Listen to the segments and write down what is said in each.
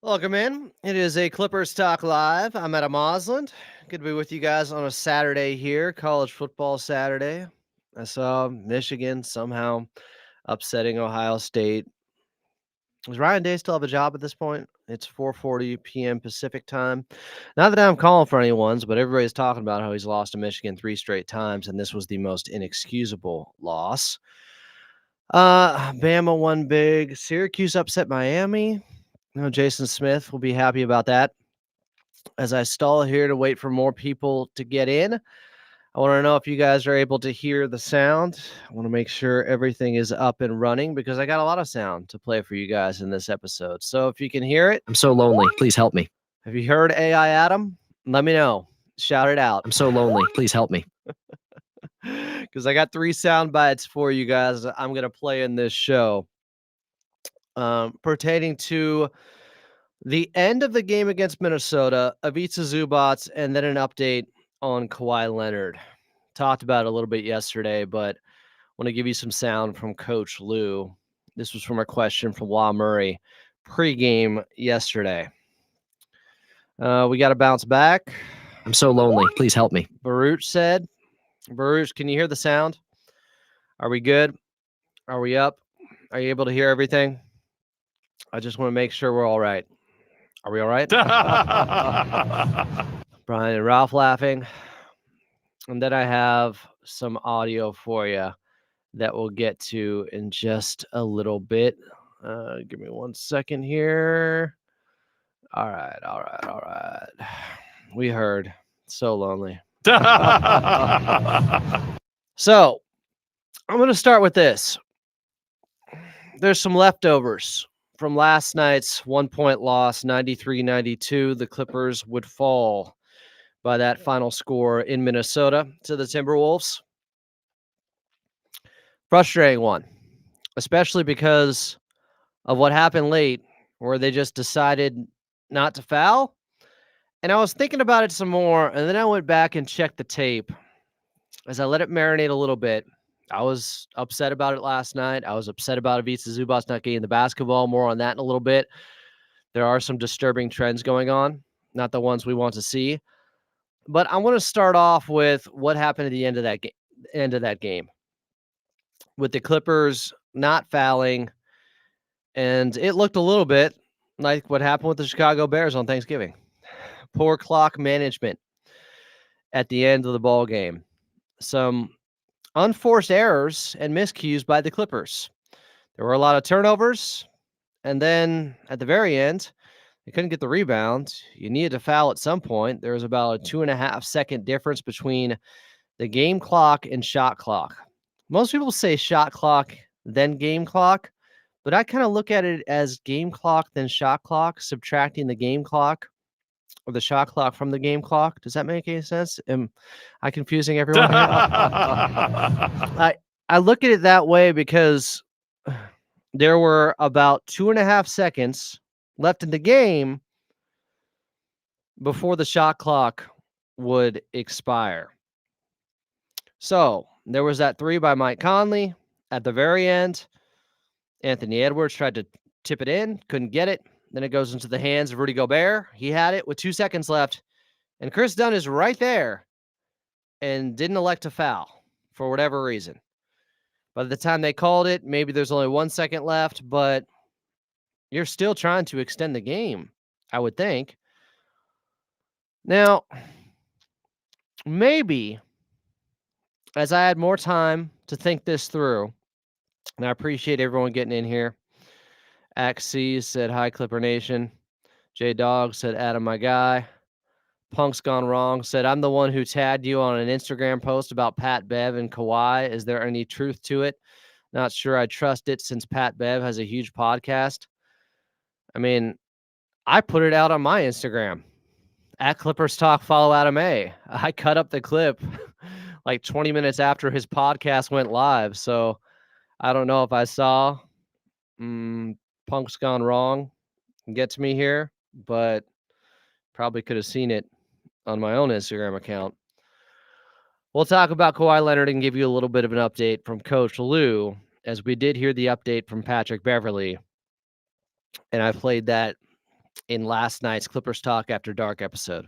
Welcome in. It is a Clippers Talk Live. I'm Adam Osland. Good to be with you guys on a Saturday here, college football Saturday. I saw Michigan somehow upsetting Ohio State. Does Ryan Day still have a job at this point? It's 4:40 p.m. Pacific time. Not that I'm calling for anyone's, but everybody's talking about how he's lost to Michigan 3 straight times, and this was the most inexcusable loss. Bama won big. Syracuse upset Miami. Jason Smith will be happy about that. As I stall here to wait for more people to get in, I want to know if you guys are able to hear the sound. I want to make sure everything is up and running because I got a lot of sound to play for you guys in this episode. So if you can hear it, I'm so lonely. Please help me. have you heard AI Adam? Let me know. Shout it out. I'm so lonely. Please help me. Because I got 3 sound bites for you guys I'm going to play in this show pertaining to the end of the game against Minnesota, Ivica Zubac, and then an update on Kawhi Leonard. Talked about it a little bit yesterday, but want to give you some sound from Coach Lou. This was from a question from Wa Murray pregame yesterday. We got to bounce back. I'm so lonely. Please help me. Baruch said. Baruch, can you hear the sound? Are we good? Are we up? Are you able to hear everything? I just want to make sure we're all right. Are we all right? Brian and Ralph laughing. And then I have some audio for you that we'll get to in just a little bit. Give me 1 second here. All right. We heard. So lonely. So I'm going to start with this. There's some leftovers from last night's 1-point loss, 93-92. The Clippers would fall by that final score in Minnesota to the Timberwolves. Frustrating one, especially because of what happened late, where they just decided not to foul. And I was thinking about it some more, and then I went back and checked the tape. As I let it marinate a little bit, I was upset about it last night. I was upset about Ivica Zubac not getting the basketball. More on that in a little bit. There are some disturbing trends going on, not the ones we want to see. But I want to start off with what happened at the end of that game. With the Clippers not fouling, and it looked a little bit like what happened with the Chicago Bears on Thanksgiving. Poor clock management at the end of the ball game. Some unforced errors and miscues by the Clippers. There were a lot of turnovers, and then at the very end, they couldn't get the rebound. You needed to foul at some point. There was about a 2.5-second difference between the game clock and shot clock. Most people say shot clock, then game clock, but I kind of look at it as game clock, then shot clock, subtracting the game clock or the shot clock from the game clock. Does that make any sense? Am I confusing everyone here? I look at it that way because there were about 2.5 seconds left in the game before the shot clock would expire. So there was that 3 by Mike Conley at the very end. Anthony Edwards tried to tip it in, couldn't get it. Then it goes into the hands of Rudy Gobert. He had it with 2 seconds left. And Chris Dunn is right there and didn't elect to foul for whatever reason. By the time they called it, maybe there's only 1 second left, but you're still trying to extend the game, I would think. Now, maybe as I had more time to think this through, and I appreciate everyone getting in here. Axie said, hi, Clipper Nation. J-Dog said, Adam, my guy. Punk's Gone Wrong said, I'm the one who tagged you on an Instagram post about Pat Bev and Kawhi. Is there any truth to it? Not sure I trust it since Pat Bev has a huge podcast. I mean, I put it out on my Instagram. At Clippers Talk, follow Adam A. I cut up the clip like 20 minutes after his podcast went live. So I don't know if I saw Punk's Gone Wrong get to me here, but probably could have seen it on my own Instagram account. We'll talk about Kawhi Leonard and give you a little bit of an update from Coach Lou, as we did hear the update from Patrick Beverley, and I played that in last night's Clippers Talk After Dark episode.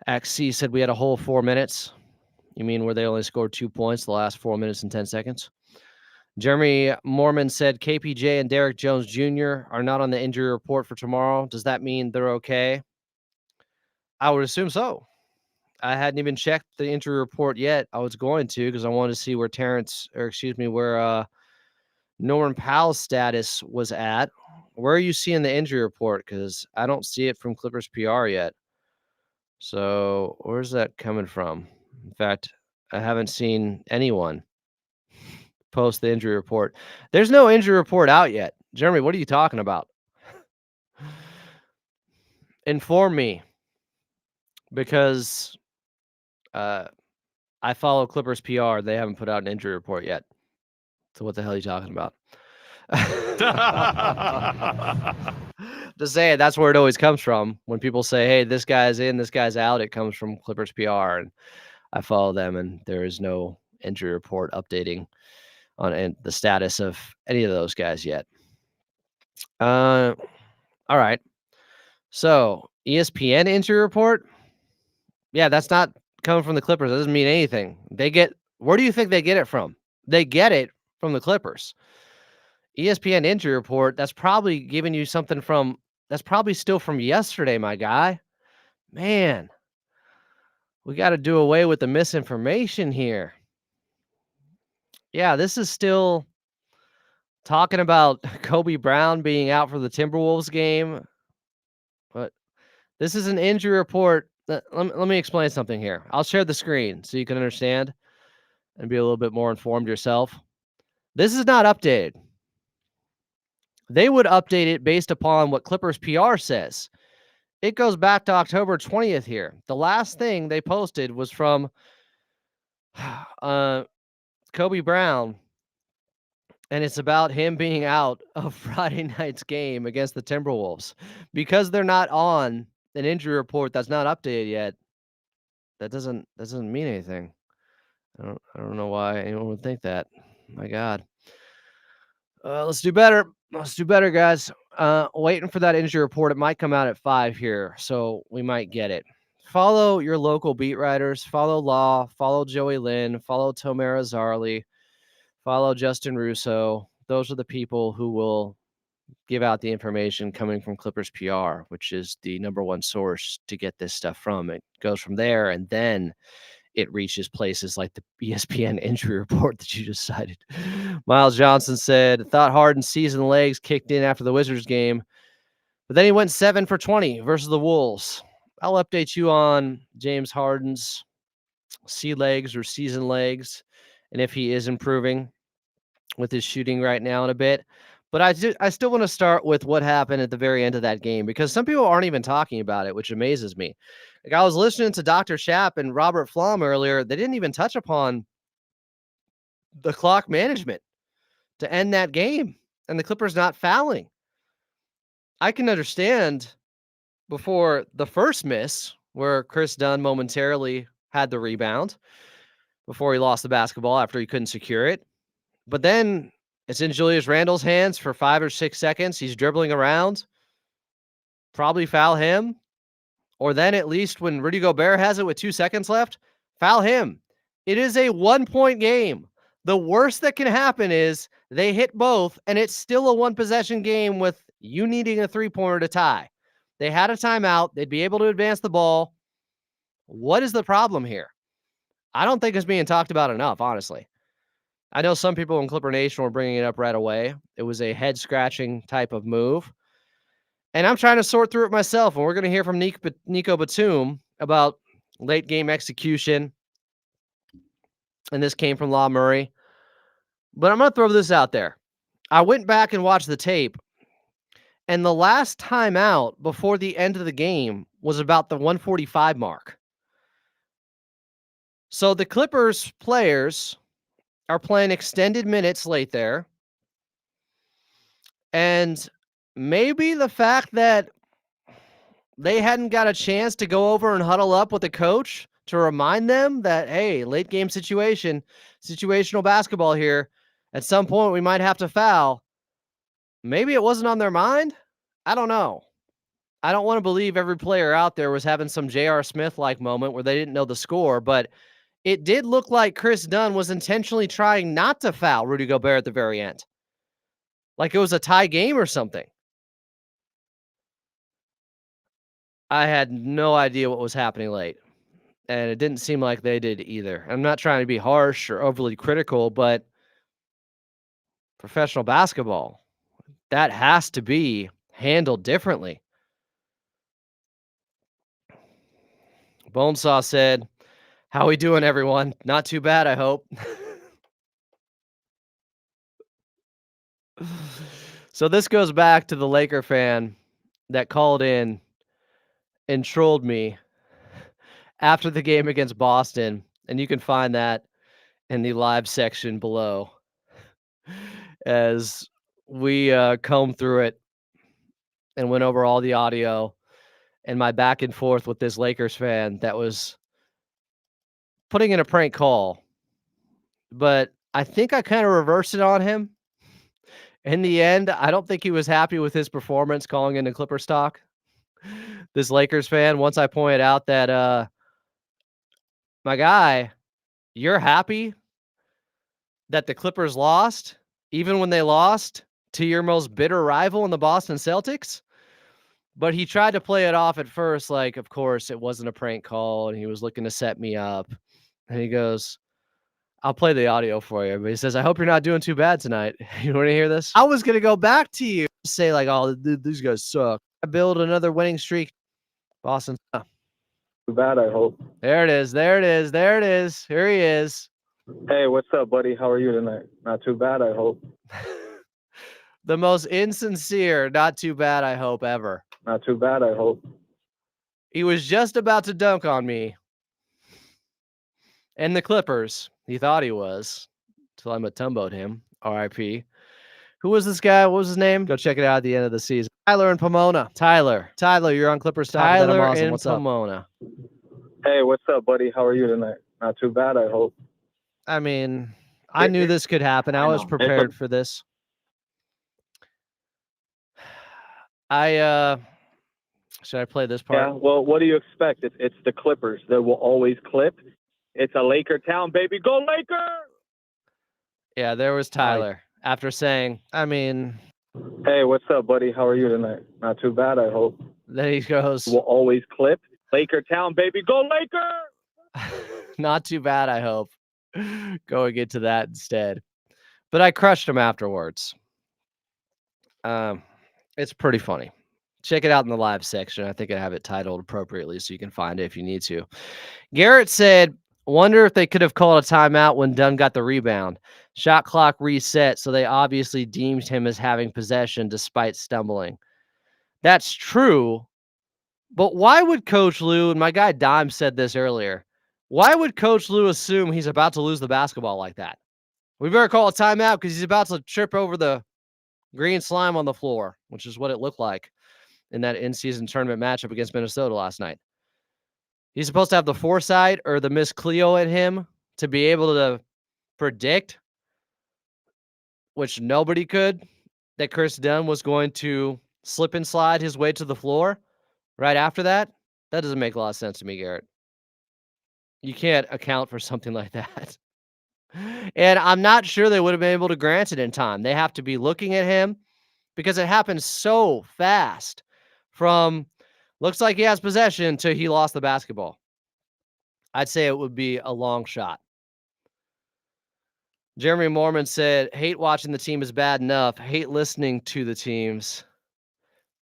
XC said we had a whole 4 minutes. You mean where they only scored 2 points the last 4 minutes and 10 seconds? Jeremy Mormon said KPJ and Derek Jones Jr. are not on the injury report for tomorrow. Does that mean they're okay? I would assume so. I hadn't even checked the injury report yet. I was going to because I wanted to see where where Norman Powell's status was at. Where are you seeing the injury report? Because I don't see it from Clippers PR yet. So where's that coming from? In fact, I haven't seen anyone post the injury report. There's no injury report out yet. Jeremy, what are you talking about? Inform me, because I follow Clippers PR. They haven't put out an injury report yet. So what the hell are you talking about? Just saying, that's where it always comes from. When people say, hey, this guy's in, this guy's out, it comes from Clippers PR. And I follow them, and there is no injury report updating on the status of any of those guys yet. All right. So ESPN injury report. Yeah, that's not coming from the Clippers. That doesn't mean anything. Where do you think they get it from? They get it from the Clippers. ESPN injury report, that's probably giving you something that's probably still from yesterday, my guy. Man, we got to do away with the misinformation here. Yeah, this is still talking about Kobe Brown being out for the Timberwolves game. But this is an injury report. Let me explain something here. I'll share the screen so you can understand and be a little bit more informed yourself. This is not updated. They would update it based upon what Clippers PR says. It goes back to October 20th here. The last thing they posted was from Kobe Brown, and it's about him being out of Friday night's game against the Timberwolves. Because they're not on an injury report that's not updated yet, that doesn't mean anything. I don't know why anyone would think that. My God. Let's do better. Let's do better, guys. Waiting for that injury report. It might come out at 5 here, so we might get it. Follow your local beat writers. Follow Law. Follow Joey Lynn. Follow Tomera Zarley. Follow Justin Russo. Those are the people who will give out the information coming from Clippers PR, which is the number one source to get this stuff from. It goes from there, and then it reaches places like the ESPN injury report that you just cited. Miles Johnson said, thought Harden's season legs kicked in after the Wizards game, but then he went 7 for 20 versus the Wolves. I'll update you on James Harden's sea legs or season legs, and if he is improving with his shooting right now in a bit. But I still want to start with what happened at the very end of that game, because some people aren't even talking about it, which amazes me. Like, I was listening to Dr. Schaap and Robert Flom earlier. They didn't even touch upon the clock management to end that game and the Clippers not fouling. I can understand before the first miss where Chris Dunn momentarily had the rebound before he lost the basketball after he couldn't secure it. But then it's in Julius Randle's hands for 5 or 6 seconds. He's dribbling around. Probably foul him. Or then at least when Rudy Gobert has it with 2 seconds left, foul him. It is a 1-point game. The worst that can happen is they hit both, and it's still a 1-possession game with you needing a 3-pointer to tie. They had a timeout. They'd be able to advance the ball. What is the problem here? I don't think it's being talked about enough, honestly. I know some people in Clipper Nation were bringing it up right away. It was a head-scratching type of move. And I'm trying to sort through it myself, and we're going to hear from Nico Batum about late-game execution. And this came from Law Murray. But I'm going to throw this out there. I went back and watched the tape, and the last timeout before the end of the game was about the 1:45 mark. So the Clippers players are playing extended minutes late there. And maybe the fact that they hadn't got a chance to go over and huddle up with the coach to remind them that, hey, late game situational basketball here. At some point, we might have to foul. Maybe it wasn't on their mind. I don't know. I don't want to believe every player out there was having some J.R. Smith-like moment where they didn't know the score, but it did look like Chris Dunn was intentionally trying not to foul Rudy Gobert at the very end. Like it was a tie game or something. I had no idea what was happening late, and it didn't seem like they did either. I'm not trying to be harsh or overly critical, but professional basketball, that has to be handled differently. Bonesaw said, "How we doing, everyone? Not too bad, I hope." So this goes back to the Laker fan that called in and trolled me after the game against Boston, and you can find that in the live section below as we combed through it and went over all the audio and my back and forth with this Lakers fan that was putting in a prank call. But I think I kind of reversed it on him. In the end, I don't think he was happy with his performance calling into Clipper stock. This Lakers fan, once I pointed out that, my guy, you're happy that the Clippers lost, even when they lost to your most bitter rival in the Boston Celtics? But he tried to play it off at first like, of course, it wasn't a prank call, and he was looking to set me up. And he goes, I'll play the audio for you. But he says, I hope you're not doing too bad tonight. You want to hear this? I was going to go back to you, say, like, oh, these guys suck. I build another winning streak. Boston. Too bad, I hope. There it is. There it is. There it is. Here he is. Hey, what's up, buddy? How are you tonight? Not too bad, I hope. The most insincere, not too bad, I hope, ever. Not too bad, I hope. He was just about to dunk on me. And the Clippers. He thought he was. Till I Matumbo'd him. R.I.P. Who was this guy? What was his name? Go check it out at the end of the season. Tyler and Pomona. Tyler, you're on Clippers. Tyler and What's Pomona. Up? Hey, what's up, buddy? How are you tonight? Not too bad, I hope. I mean, I knew this could happen. I was prepared for this. Should I play this part? Yeah, well, what do you expect? It's the Clippers that will always clip. It's a Laker town, baby. Go Lakers! Yeah, there was Tyler. After saying, I mean... Hey, what's up, buddy? How are you tonight? Not too bad, I hope. Then he goes... Will always clip. Laker town, baby. Go Lakers! Not too bad, I hope. Going into that instead. But I crushed him afterwards. It's pretty funny. Check it out in the live section. I think I have it titled appropriately so you can find it if you need to. Garrett said, wonder if they could have called a timeout when Dunn got the rebound. Shot clock reset, so they obviously deemed him as having possession despite stumbling. That's true, but why would Coach Lue, and my guy Dime said this earlier, why would Coach Lue assume he's about to lose the basketball like that? We better call a timeout because he's about to trip over the green slime on the floor, which is what it looked like in that in-season tournament matchup against Minnesota last night. He's supposed to have the foresight or the Miss Cleo in him to be able to predict, which nobody could, that Chris Dunn was going to slip and slide his way to the floor right after that. That doesn't make a lot of sense to me, Garrett. You can't account for something like that. And I'm not sure they would have been able to grant it in time. They have to be looking at him because it happened so fast from looks like he has possession to he lost the basketball. I'd say it would be a long shot. Jeremy Mormon said, hate watching the team is bad enough. Hate listening to the teams.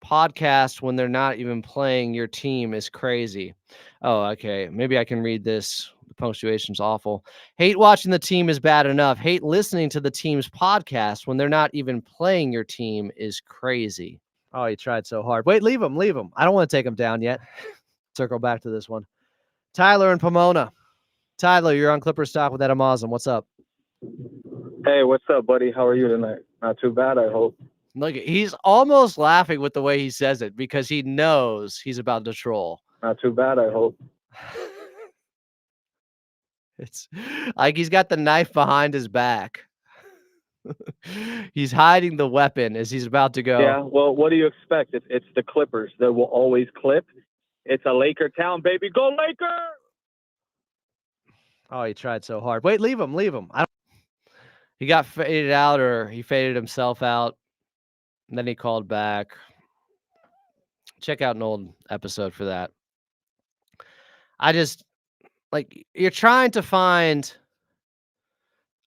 Podcast when they're not even playing your team is crazy. Oh, okay. Maybe I can read this. The punctuation's awful. Hate watching the team is bad enough. Hate listening to the team's podcast when they're not even playing your team is crazy. Oh, he tried so hard. Wait, leave him. I don't want to take him down yet. Circle back to this one. Tyler and Pomona. Tyler, you're on Clipper Stock with Adam Osm. What's up? Hey, what's up, buddy? How are you tonight? Not too bad, I hope. Look, he's almost laughing with the way he says it because he knows he's about to troll. Not too bad, I hope. It's like he's got the knife behind his back. He's hiding the weapon as he's about to go. Yeah, well, what do you expect? It's the Clippers that will always clip. It's a Laker town, baby. Go Laker! Oh, he tried so hard. Wait, leave him. He got faded out, or he faded himself out, and then he called back. Check out an old episode for that. I just, like, you're trying to find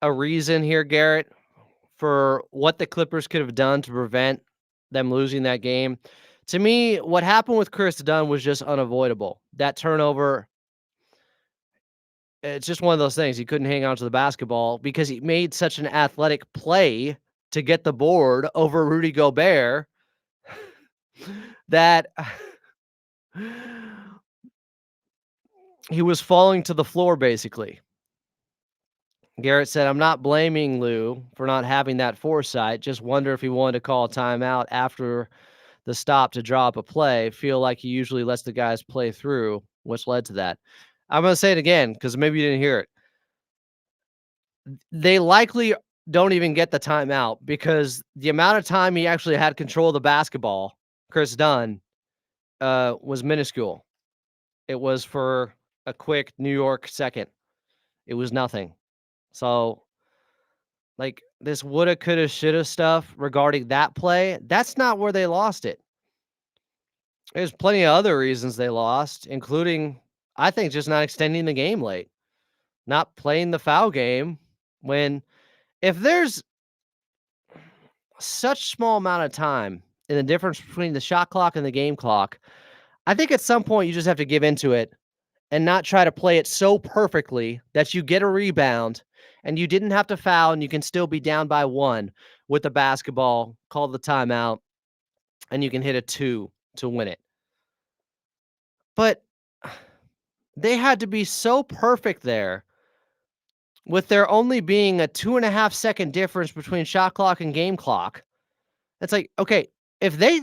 a reason here, Garrett, for what the Clippers could have done to prevent them losing that game. To me, what happened with Chris Dunn was just unavoidable. That turnover, it's just one of those things. He couldn't hang on to the basketball because he made such an athletic play to get the board over Rudy Gobert that he was falling to the floor, basically. Garrett said, I'm not blaming Lou for not having that foresight. Just wonder if he wanted to call a timeout after the stop to draw up a play. Feel like he usually lets the guys play through, which led to that. I'm going to say it again because maybe you didn't hear it. They likely don't even get the timeout because the amount of time he actually had control of the basketball, Chris Dunn, was minuscule. It was for a quick New York second. It was nothing. So, like, this woulda, coulda, shoulda stuff regarding that play, that's not where they lost it. There's plenty of other reasons they lost, including, I think, just not extending the game late, not playing the foul game when if there's such small amount of time in the difference between the shot clock and the game clock, I think at some point you just have to give into it and not try to play it so perfectly that you get a rebound and you didn't have to foul and you can still be down by 1 with the basketball, call the timeout, and you can hit a 2 to win it. But they had to be so perfect there with there only being a 2.5 second difference between shot clock and game clock. It's like, okay, if they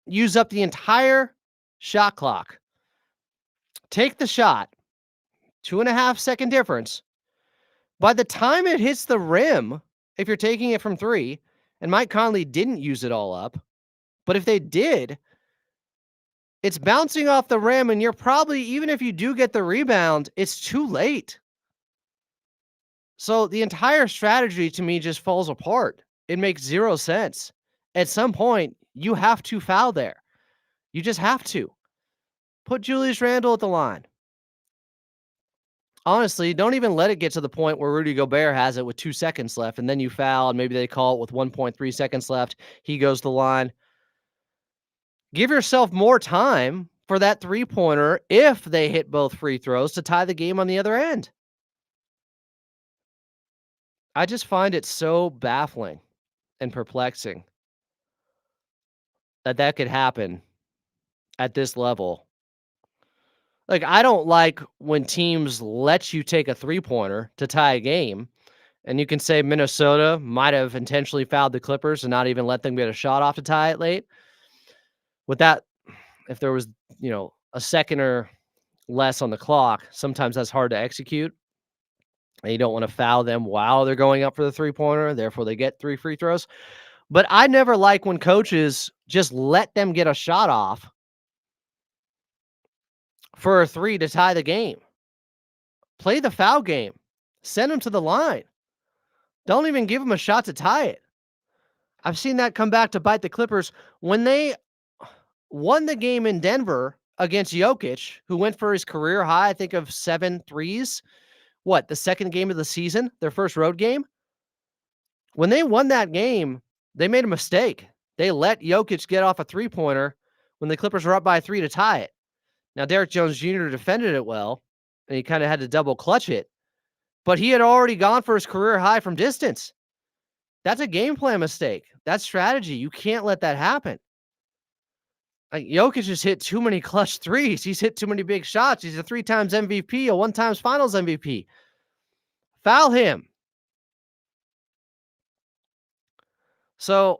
use up the entire shot clock, take the shot, 2.5 second difference, by the time it hits the rim, if you're taking it from 3, and Mike Conley didn't use it all up, but if they did, it's bouncing off the rim, and you're probably, even if you do get the rebound, it's too late. So the entire strategy to me just falls apart. It makes 0 sense. At some point, you have to foul there. You just have to. Put Julius Randle at the line. Honestly, don't even let it get to the point where Rudy Gobert has it with 2 seconds left, and then you foul, and maybe they call it with 1.3 seconds left. He goes to the line. Give yourself more time for that three-pointer if they hit both free throws to tie the game on the other end. I just find it so baffling and perplexing that could happen at this level. Like, I don't like when teams let you take a three-pointer to tie a game, and you can say Minnesota might have intentionally fouled the Clippers and not even let them get a shot off to tie it late. With that, if there was, a second or less on the clock, sometimes that's hard to execute, and you don't want to foul them while they're going up for the three-pointer, therefore they get 3 free throws. But I never like when coaches just let them get a shot off for a 3 to tie the game. Play the foul game. Send them to the line. Don't even give them a shot to tie it. I've seen that come back to bite the Clippers when they won the game in Denver against Jokic, who went for his career high, I think, of 7 threes. What, the second game of the season, their first road game? When they won that game, they made a mistake. They let Jokic get off a three-pointer when the Clippers were up by 3 to tie it. Now, Derrick Jones Jr. defended it well, and he kind of had to double clutch it. But he had already gone for his career high from distance. That's a game plan mistake. That's strategy. You can't let that happen. Like, Jokic just hit too many clutch threes. He's hit too many big shots. He's a 3 times MVP, a 1 times finals MVP. Foul him. So,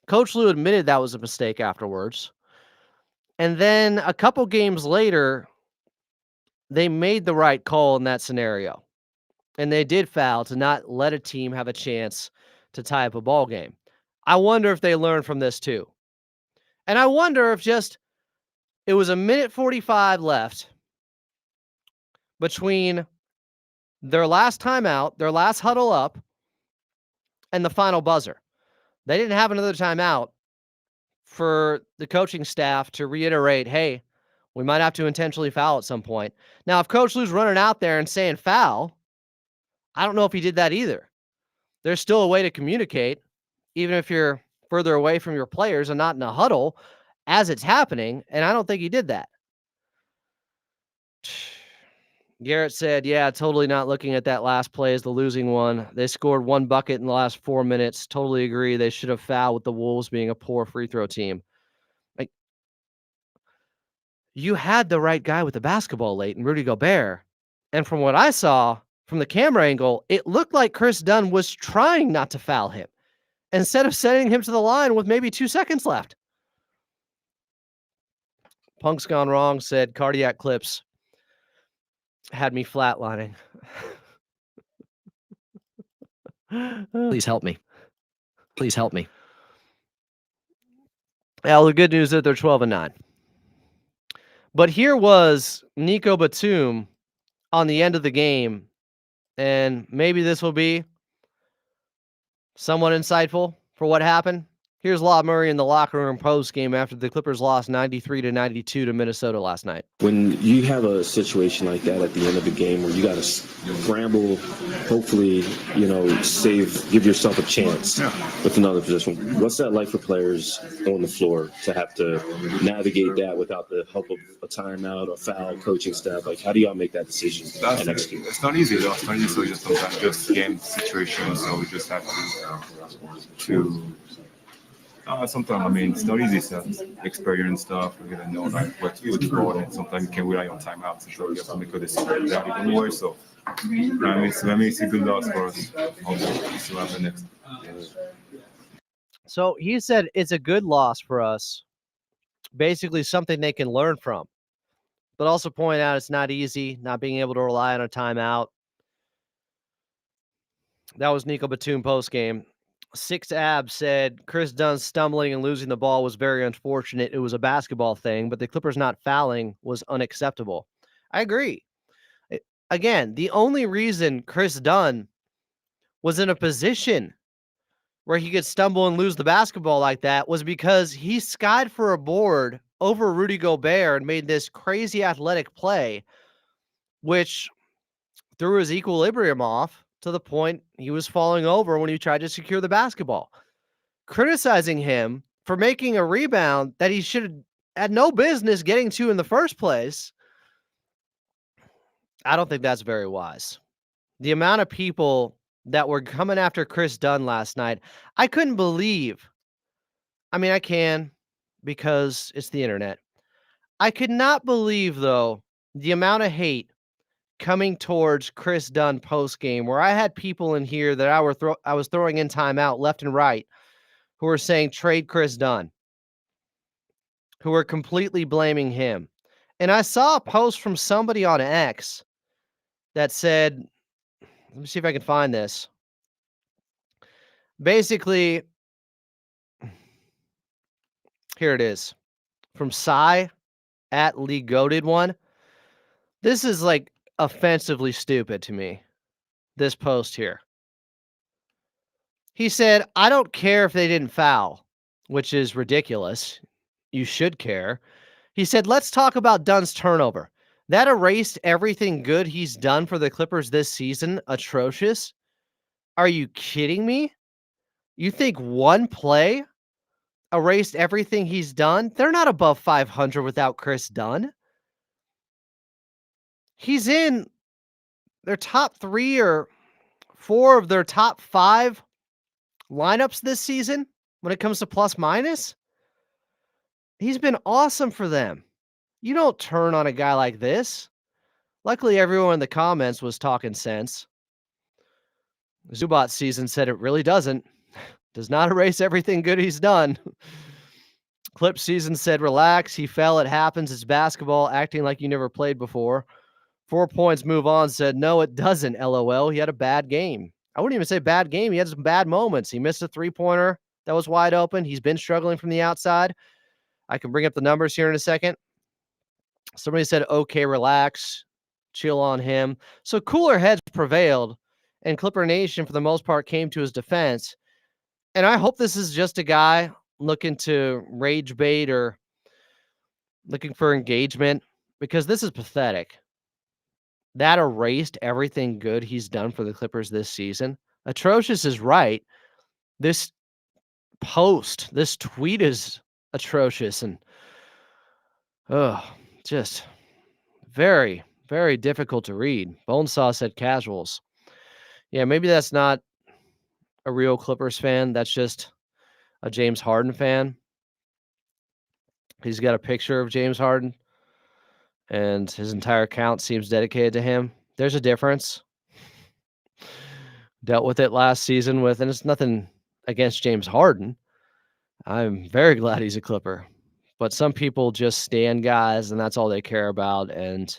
Coach Lue admitted that was a mistake afterwards. And then a couple games later, they made the right call in that scenario. and they did foul to not let a team have a chance to tie up a ball game. I wonder if they learned from this too. And I wonder if it was a minute 45 left between their last timeout, their last huddle up, and the final buzzer. They didn't have another timeout for the coaching staff to reiterate, hey, we might have to intentionally foul at some point. Now, if Coach Lou's running out there and saying foul, I don't know if he did that either. There's still a way to communicate, even if you're further away from your players and not in a huddle as it's happening, and I don't think he did that. Garrett said, yeah, totally not looking at that last play as the losing one. They scored one bucket in the last 4 minutes. Totally agree. They should have fouled with the Wolves being a poor free throw team. Like, you had the right guy with the basketball late in Rudy Gobert. And from what I saw from the camera angle, it looked like Chris Dunn was trying not to foul him instead of sending him to the line with maybe 2 seconds left. Punk's Gone Wrong said cardiac clips had me flatlining. Please help me. Please help me. Well, the good news is that they're 12-9. But here was Nico Batum on the end of the game, and maybe this will be somewhat insightful for what happened. Here's Law Murray in the locker room post-game after the Clippers lost 93-92 to Minnesota last night. When you have a situation like that at the end of the game where you got to scramble, hopefully, give yourself a chance with another position. What's that like for players on the floor to have to navigate that without the help of a timeout or foul, coaching staff? Like, how do y'all make that decision and execute? It's not easy, though. It's not easy. So just sometimes just game situations. So we just have to sometimes, it's not easy stuff, experience stuff. We're going to know what to do for it. Sometimes you can rely on timeouts. So you have to make a decision that even more. So, it's a good loss for us. Also, still have the next. So he said it's a good loss for us. Basically something they can learn from. But also point out it's not easy, not being able to rely on a timeout. That was Nico Batum post-game. 6Ab said Chris Dunn stumbling and losing the ball was very unfortunate. It was a basketball thing, but the Clippers not fouling was unacceptable. I agree. Again, the only reason Chris Dunn was in a position where he could stumble and lose the basketball like that was because he skied for a board over Rudy Gobert and made this crazy athletic play, which threw his equilibrium off to the point he was falling over when he tried to secure the basketball. Criticizing him for making a rebound that he should have had no business getting to in the first place, I don't think that's very wise. The amount of people that were coming after Chris Dunn last night, I couldn't believe. I mean, I can because it's the internet. I could not believe, though, the amount of hate coming towards Chris Dunn post-game, where I had people in here that I was throwing in timeout left and right who were saying trade Chris Dunn, who were completely blaming him. And I saw a post from somebody on X that said, let me see if I can find this. Basically, here it is. From Cy at Lee Goated One. This is like offensively stupid to me, this post here. He said, I don't care if they didn't foul, which is ridiculous. You should care. He said, let's talk about Dunn's turnover. That erased everything good he's done for the Clippers this season. Atrocious. Are you kidding me? You think one play erased everything he's done? They're not above 500 without Chris Dunn. He's in their top 3 or 4 of their top 5 lineups this season when it comes to plus minus. He's been awesome for them. You don't turn on a guy like this. Luckily, everyone in the comments was talking sense. Zubat season said it really doesn't. Does not erase everything good he's done. Clip season said, relax. He fell. It happens. It's basketball. Acting like you never played before. 4 points move on said, no, it doesn't. LOL. He had a bad game. I wouldn't even say bad game. He had some bad moments. He missed a 3-pointer that was wide open. He's been struggling from the outside. I can bring up the numbers here in a second. Somebody said, okay, relax, chill on him. So cooler heads prevailed, and Clipper Nation, for the most part, came to his defense. And I hope this is just a guy looking to rage bait or looking for engagement, because this is pathetic. That erased everything good he's done for the Clippers this season. Atrocious is right. This tweet is atrocious and just very, very difficult to read. Bonesaw said casuals. Yeah, maybe that's not a real Clippers fan. That's just a James Harden fan. He's got a picture of James Harden, and his entire account seems dedicated to him. There's a difference. Dealt with it last season and it's nothing against James Harden. I'm very glad he's a Clipper. But some people just stand guys, and that's all they care about. And,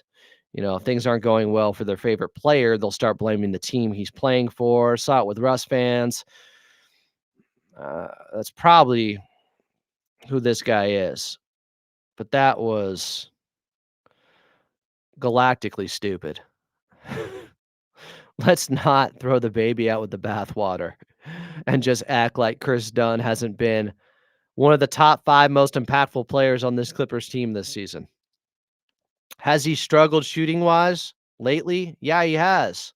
if things aren't going well for their favorite player, they'll start blaming the team he's playing for. Saw it with Russ fans. That's probably who this guy is. But that was galactically stupid. Let's not throw the baby out with the bathwater and just act like Chris Dunn hasn't been one of the top 5 most impactful players on this Clippers team this season. Has he struggled shooting-wise lately? Yeah, he has.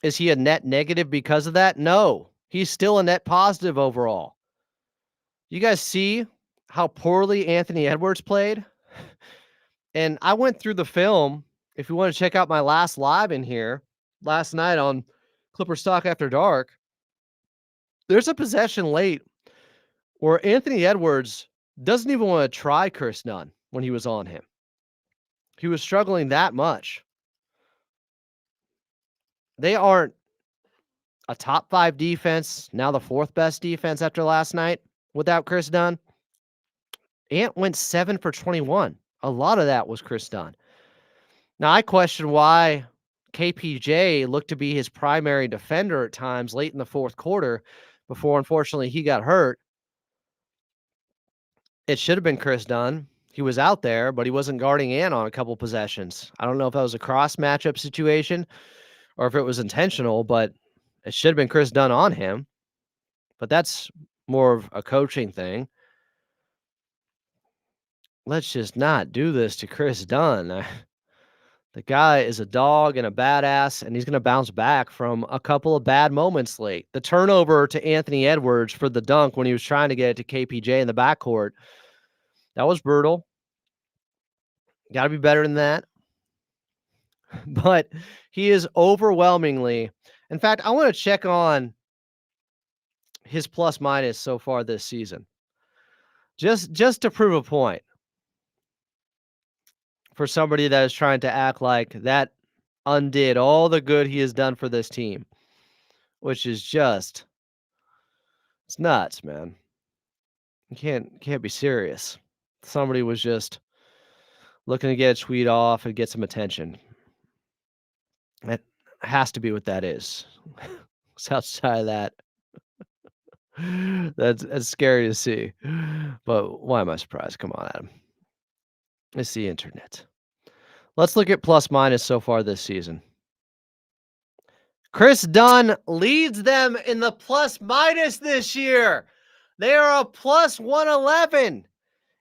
Is he a net negative because of that? No. He's still a net positive overall. You guys see how poorly Anthony Edwards played? And I went through the film. If you want to check out my last live in here, last night on Clippers Talk After Dark, there's a possession late where Anthony Edwards doesn't even want to try Chris Dunn when he was on him. He was struggling that much. They aren't a top 5 defense, now the 4th best defense after last night without Chris Dunn. Ant went 7 for 21. A lot of that was Chris Dunn. Now, I question why KPJ looked to be his primary defender at times late in the 4th quarter before, unfortunately, he got hurt. It should have been Chris Dunn. He was out there, but he wasn't guarding Ant on a couple possessions. I don't know if that was a cross matchup situation or if it was intentional, but it should have been Chris Dunn on him. But that's more of a coaching thing. Let's just not do this to Chris Dunn. The guy is a dog and a badass, and he's going to bounce back from a couple of bad moments late. The turnover to Anthony Edwards for the dunk when he was trying to get it to KPJ in the backcourt, that was brutal. Got to be better than that. But he is overwhelmingly... In fact, I want to check on his plus minus so far this season. Just to prove a point. For somebody that is trying to act like that undid all the good he has done for this team, which is just, it's nuts, man. You can't be serious. Somebody was just looking to get a tweet off and get some attention. That has to be what that is. It's outside of that. That's scary to see. But why am I surprised? Come on, Adam. It's the internet. Let's look at plus minus so far this season. Chris Dunn leads them in the plus minus this year. They are a plus 111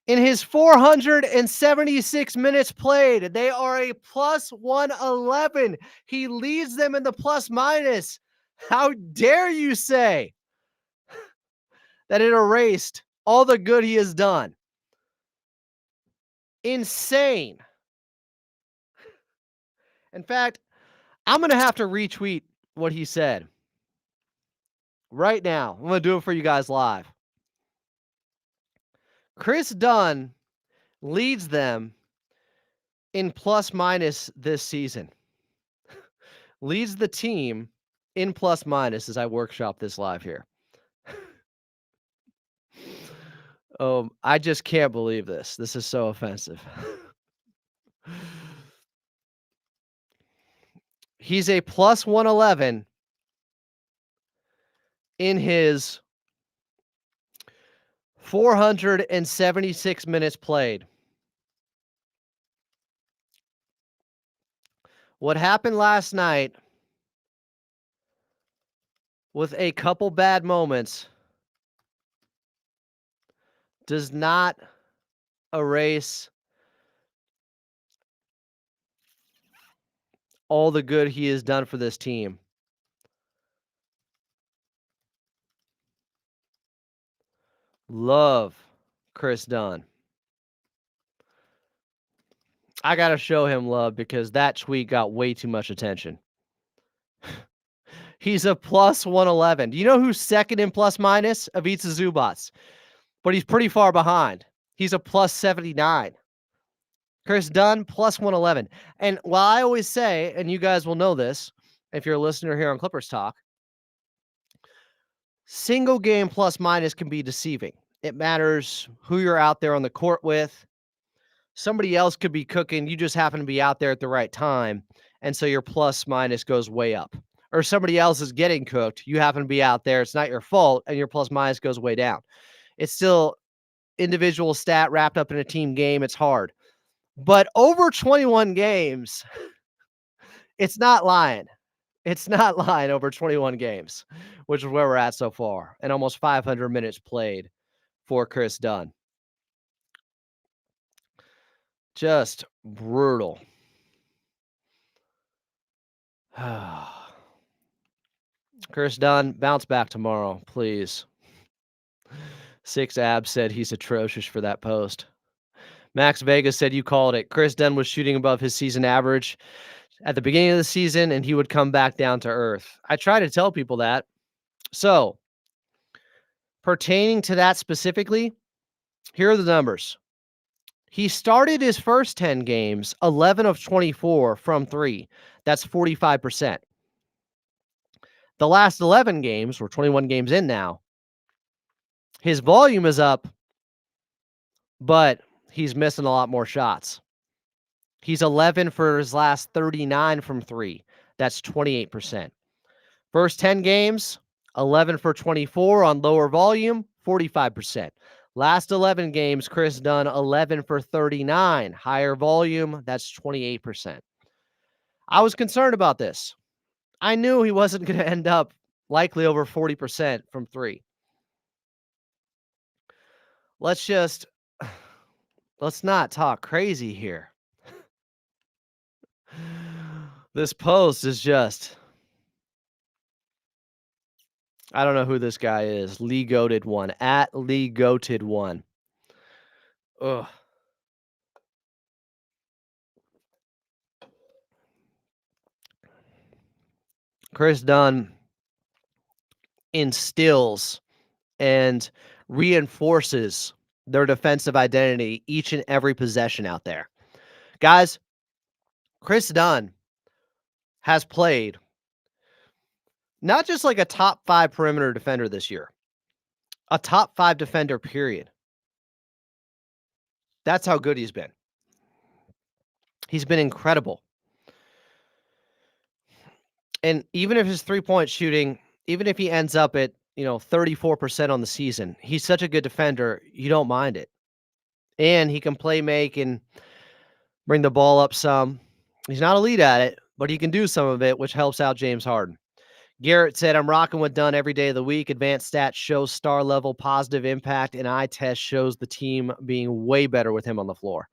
in his 476 minutes played. They are a plus 111. He leads them in the plus minus. How dare you say that it erased all the good he has done? Insane. In fact, I'm going to have to retweet what he said right now. I'm going to do it for you guys live. Chris Dunn leads them in plus minus this season. Leads the team in plus minus as I workshop this live here. I just can't believe this. This is so offensive. He's a plus 111 in his 476 minutes played. What happened last night with a couple bad moments does not erase all the good he has done for this team. Love Chris Dunn. I got to show him love because that tweet got way too much attention. He's a plus 111. Do you know who's second in plus minus? Ivica Zubats. But he's pretty far behind. He's a plus 79. Chris Dunn, plus 111. And while I always say, and you guys will know this if you're a listener here on Clippers Talk, single game plus minus can be deceiving. It matters who you're out there on the court with. Somebody else could be cooking. You just happen to be out there at the right time. And so your plus minus goes way up. Or somebody else is getting cooked. You happen to be out there. It's not your fault. And your plus minus goes way down. It's still individual stat wrapped up in a team game. It's hard. But over 21 games, it's not lying. It's not lying over 21 games, which is where we're at so far. And almost 500 minutes played for Chris Dunn. Just brutal. Chris Dunn, bounce back tomorrow, please. 6ab said he's atrocious for that post. Max Vegas said you called it. Chris Dunn was shooting above his season average at the beginning of the season, and he would come back down to earth. I try to tell people that. So, pertaining to that specifically, here are the numbers. He started his first 10 games, 11 of 24 from 3. That's 45%. The last 11 games, we're 21 games in now, his volume is up, but he's missing a lot more shots. He's 11 for his last 39 from 3. That's 28%. First 10 games, 11 for 24 on lower volume, 45%. Last 11 games, Chris Dunn, 11 for 39. Higher volume, that's 28%. I was concerned about this. I knew he wasn't going to end up likely over 40% from 3. Let's not talk crazy here. This post is just, I don't know who this guy is. Lee Goated One, at Lee Goated One. Ugh. Chris Dunn instills and reinforces their defensive identity each and every possession out there. Guys, Chris Dunn has played not just like a top 5 perimeter defender this year, a top 5 defender, period. That's how good he's been. He's been incredible. And even if his 3-point shooting, even if he ends up at, 34% on the season, he's such a good defender, you don't mind it. And he can play make and bring the ball up some. He's not elite at it, but he can do some of it, which helps out James Harden. Garrett said, I'm rocking with Dunn every day of the week. Advanced stats shows star level positive impact, and eye test shows the team being way better with him on the floor.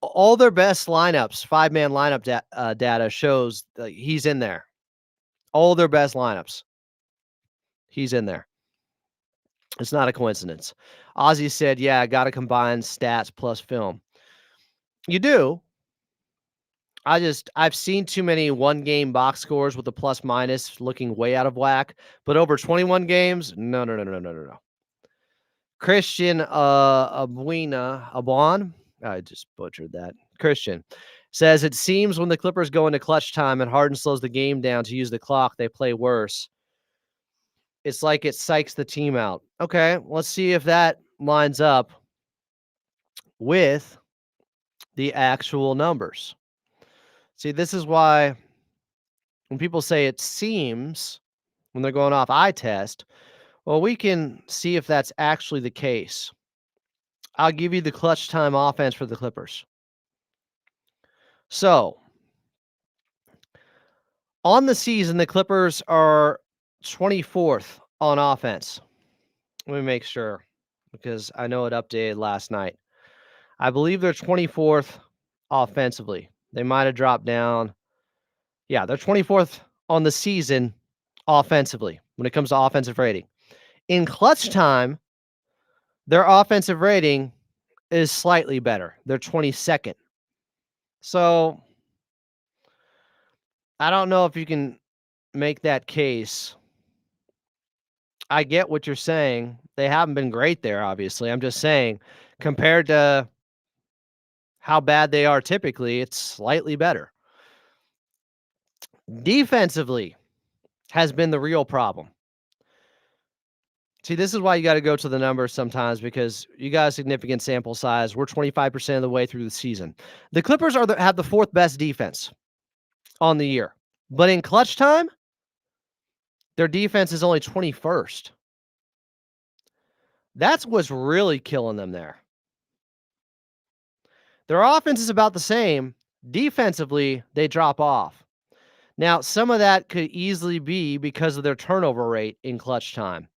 All their best lineups, 5-man lineup data shows he's in there. All their best lineups, he's in there. It's not a coincidence. Ozzy said, yeah, I got to combine stats plus film. You do. I've seen too many one-game box scores with the plus minus looking way out of whack, but over 21 games, no. Christian Abuana, I just butchered that. Christian says, it seems when the Clippers go into clutch time and Harden slows the game down to use the clock, they play worse. It's like it psychs the team out. Okay, let's see if that lines up with the actual numbers. See, this is why when people say it seems when they're going off eye test, well, we can see if that's actually the case. I'll give you the clutch time offense for the Clippers. So, on the season, the Clippers are 24th on offense. Let me make sure because I know it updated last night. I believe they're 24th offensively. They might have dropped down. Yeah, they're 24th on the season offensively when it comes to offensive rating. In clutch time, their offensive rating is slightly better. They're 22nd. So I don't know if you can make that case. I get what you're saying. They haven't been great there, obviously. I'm just saying, compared to how bad they are typically, it's slightly better. Defensively has been the real problem. See, this is why you got to go to the numbers sometimes because you got a significant sample size. We're 25% of the way through the season. The Clippers have the fourth best defense on the year. But in clutch time, their defense is only 21st. That's what's really killing them there. Their offense is about the same. Defensively, they drop off. Now, some of that could easily be because of their turnover rate in clutch time.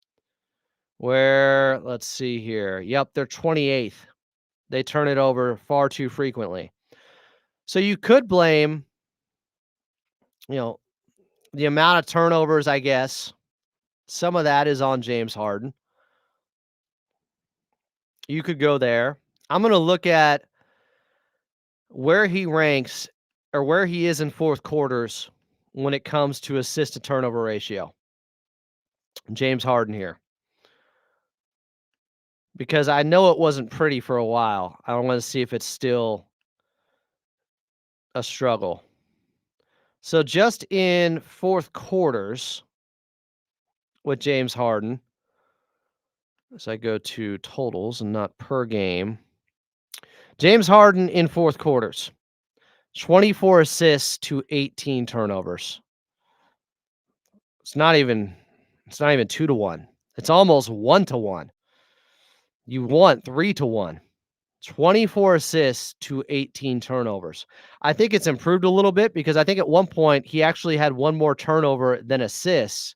Where, let's see here. Yep, they're 28th. They turn it over far too frequently. So you could blame, the amount of turnovers, I guess. Some of that is on James Harden. You could go there. I'm going to look at where he ranks or where he is in fourth quarters when it comes to assist to turnover ratio. James Harden here. Because I know it wasn't pretty for a while. I want to see if it's still a struggle. So just in fourth quarters with James Harden, as I go to totals and not per game, James Harden in fourth quarters, 24 assists to 18 turnovers. It's not even 2-1. It's almost 1-1. You want 3-1. 24 assists to 18 turnovers. I think it's improved a little bit because I think at one point he actually had one more turnover than assists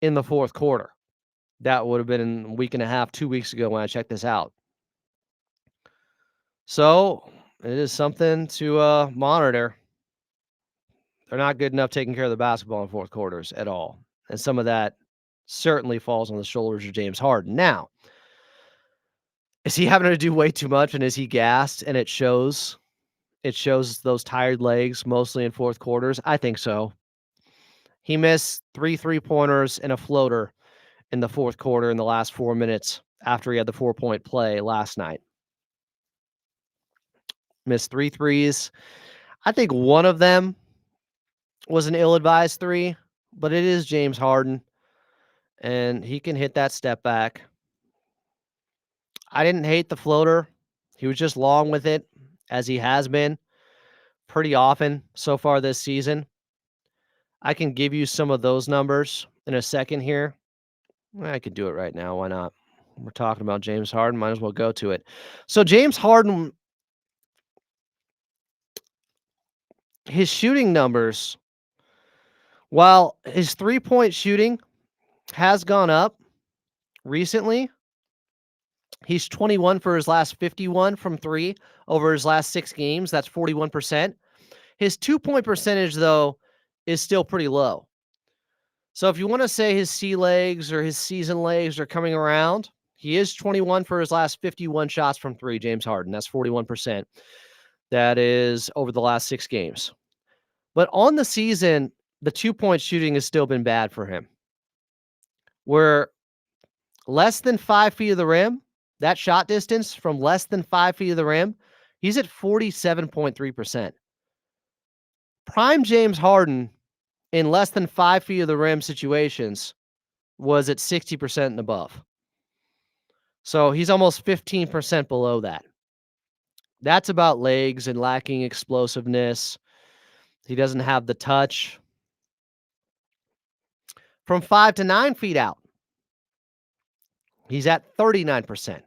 in the fourth quarter. That would have been a week and a half, 2 weeks ago when I checked this out. So it is something to monitor. They're not good enough taking care of the basketball in fourth quarters at all. And some of that certainly falls on the shoulders of James Harden. Now, is he having to do way too much and is he gassed and it shows? It shows those tired legs mostly in fourth quarters. I think so. He missed 3 3-pointers and a floater in the fourth quarter in the last 4 minutes after he had the 4-point play last night. Missed 3 threes. I think one of them was an ill-advised 3, but it is James Harden, and he can hit that step back. I didn't hate the floater. He was just long with it, as he has been pretty often so far this season. I can give you some of those numbers in a second here. I could do it right now. Why not? We're talking about James Harden. Might as well go to it. So James Harden, his shooting numbers, while his 3-point shooting has gone up recently, he's 21 for his last 51 from 3 over his last 6 games. That's 41%. His 2-point percentage, though, is still pretty low. So if you want to say his sea legs or his season legs are coming around, he is 21 for his last 51 shots from 3, James Harden. That's 41%. That is over the last 6 games. But on the season, the 2-point shooting has still been bad for him. We're less than 5 feet of the rim. That shot distance from less than 5 feet of the rim, he's at 47.3%. Prime James Harden in less than 5 feet of the rim situations was at 60% and above. So he's almost 15% below that. That's about legs and lacking explosiveness. He doesn't have the touch. From 5 to 9 feet out, he's at 39%.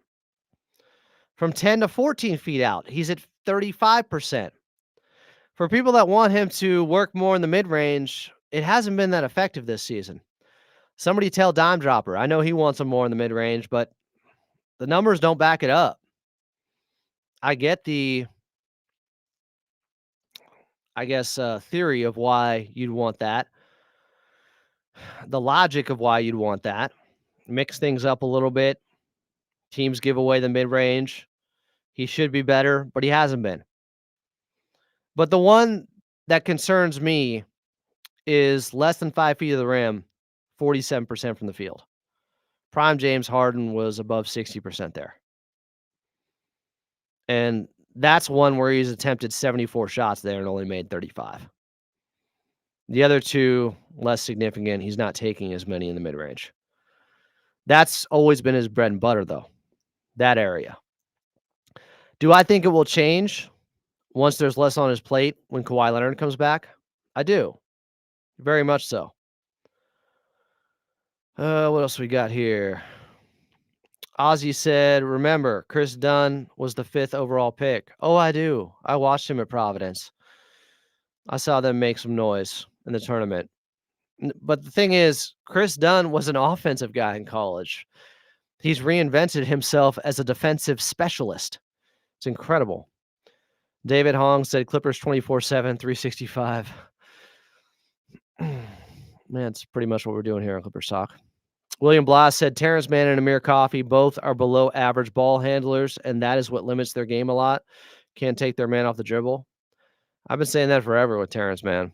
From 10 to 14 feet out, he's at 35%. For people that want him to work more in the mid-range, it hasn't been that effective this season. Somebody tell Dime Dropper. I know he wants him more in the mid-range, but the numbers don't back it up. I get the, theory of why you'd want that. The logic of why you'd want that. Mix things up a little bit. Teams give away the mid-range. He should be better, but he hasn't been. But the one that concerns me is less than 5 feet of the rim, 47% from the field. Prime James Harden was above 60% there. And that's one where he's attempted 74 shots there and only made 35. The other two, less significant. He's not taking as many in the mid-range. That's always been his bread and butter, though, that area. Do I think it will change once there's less on his plate when Kawhi Leonard comes back? I do. Very much so. What else we got here? Ozzy said, remember, Chris Dunn was the 5th overall pick. Oh, I do. I watched him at Providence. I saw them make some noise in the tournament. But the thing is, Chris Dunn was an offensive guy in college. He's reinvented himself as a defensive specialist. It's incredible. David Hong said Clippers 24/7, 365. Man, it's pretty much what we're doing here on Clippers Talk. William Blas said Terrence Mann and Amir Coffey both are below average ball handlers, and that is what limits their game a lot. Can't take their man off the dribble. I've been saying that forever with Terrence Mann.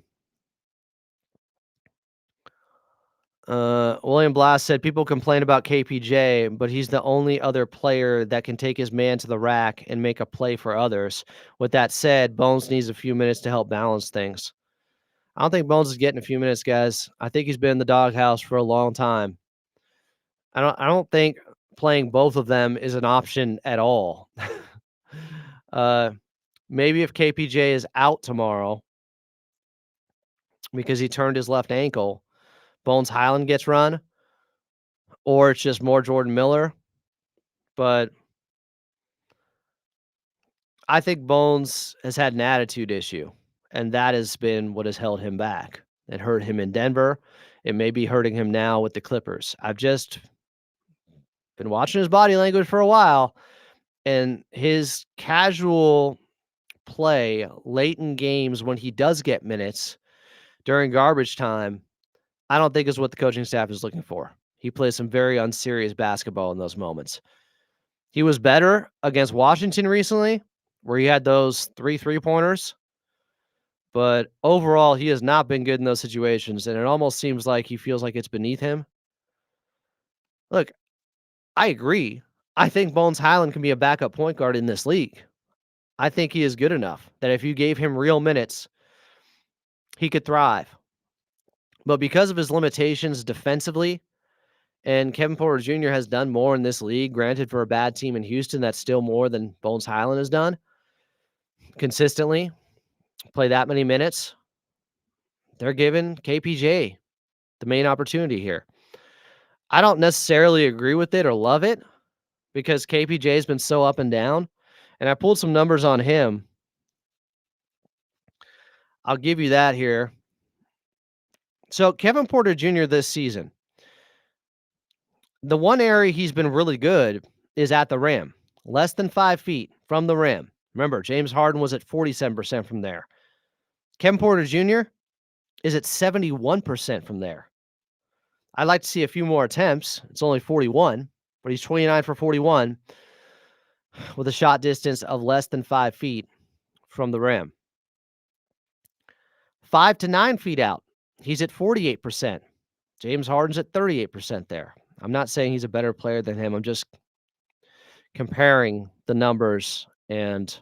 William Blas said people complain about KPJ, but he's the only other player that can take his man to the rack and make a play for others. With that said, Bones needs a few minutes to help balance things. I don't think Bones is getting a few minutes, guys. I think he's been in the doghouse for a long time. I don't think playing both of them is an option at all. Maybe if KPJ is out tomorrow because he turned his left ankle, Bones Highland gets run, or it's just more Jordan Miller. But I think Bones has had an attitude issue, and that has been what has held him back. It hurt him in Denver. It may be hurting him now with the Clippers. I've just been watching his body language for a while, and his casual play late in games when he does get minutes during garbage time, I don't think is what the coaching staff is looking for. He plays some very unserious basketball in those moments. He was better against Washington recently, where he had those 3 3-pointers. But overall, he has not been good in those situations, and it almost seems like he feels like it's beneath him. Look, I agree. I think Bones Highland can be a backup point guard in this league. I think he is good enough that if you gave him real minutes, he could thrive. But because of his limitations defensively, and Kevin Porter Jr. has done more in this league, granted for a bad team in Houston, that's still more than Bones Highland has done consistently, play that many minutes, they're giving KPJ the main opportunity here. I don't necessarily agree with it or love it because KPJ has been so up and down, and I pulled some numbers on him. I'll give you that here. So Kevin Porter Jr. this season, the one area he's been really good is at the rim, less than 5 feet from the rim. Remember, James Harden was at 47% from there. Kevin Porter Jr. is at 71% from there. I'd like to see a few more attempts. It's only 41, but he's 29 for 41 with a shot distance of less than 5 feet from the rim. 5 to 9 feet out, he's at 48%. James Harden's at 38% there. I'm not saying he's a better player than him. I'm just comparing the numbers and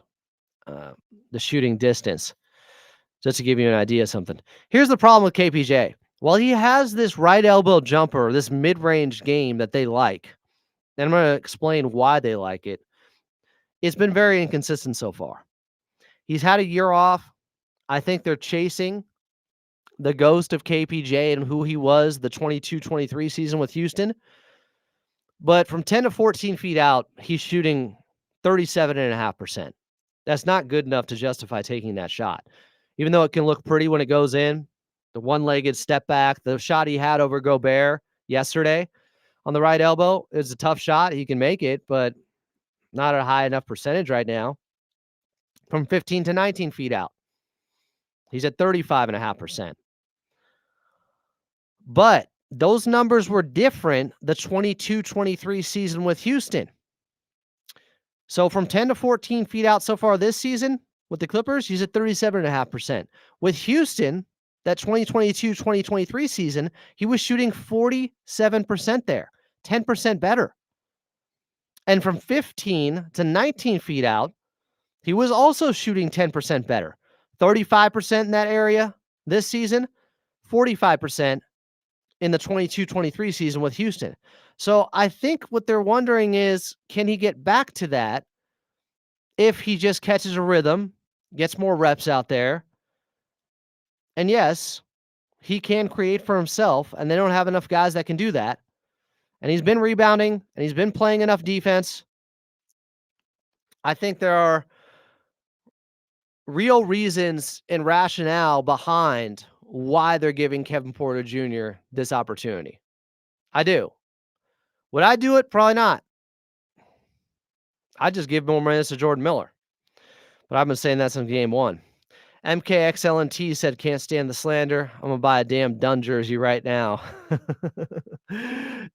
the shooting distance just to give you an idea of something. Here's the problem with KPJ. While he has this right elbow jumper, this mid-range game that they like, and I'm going to explain why they like it, it's been very inconsistent so far. He's had a year off. I think they're chasing the ghost of KPJ and who he was the 22-23 season with Houston. But from 10 to 14 feet out, he's shooting 37.5%. That's not good enough to justify taking that shot. Even though it can look pretty when it goes in, the one-legged step back, the shot he had over Gobert yesterday on the right elbow is a tough shot. He can make it, but not at a high enough percentage right now. From 15 to 19 feet out, he's at 35.5%. But those numbers were different the 22-23 season with Houston. So from 10 to 14 feet out so far this season with the Clippers, he's at 37.5%. With Houston, that 2022-2023 season, he was shooting 47% there, 10% better. And from 15 to 19 feet out, he was also shooting 10% better. 35% in that area this season, 45% in the 22-23 season with Houston. So I think what they're wondering is, can he get back to that if he just catches a rhythm, gets more reps out there? And yes, he can create for himself, and they don't have enough guys that can do that. And he's been rebounding, and he's been playing enough defense. I think there are real reasons and rationale behind why they're giving Kevin Porter Jr. this opportunity. I do. Would I do it? Probably not. I'd just give more minutes to Jordan Miller. But I've been saying that since game one. MKXLNT said, can't stand the slander. I'm going to buy a damn Dunn jersey right now.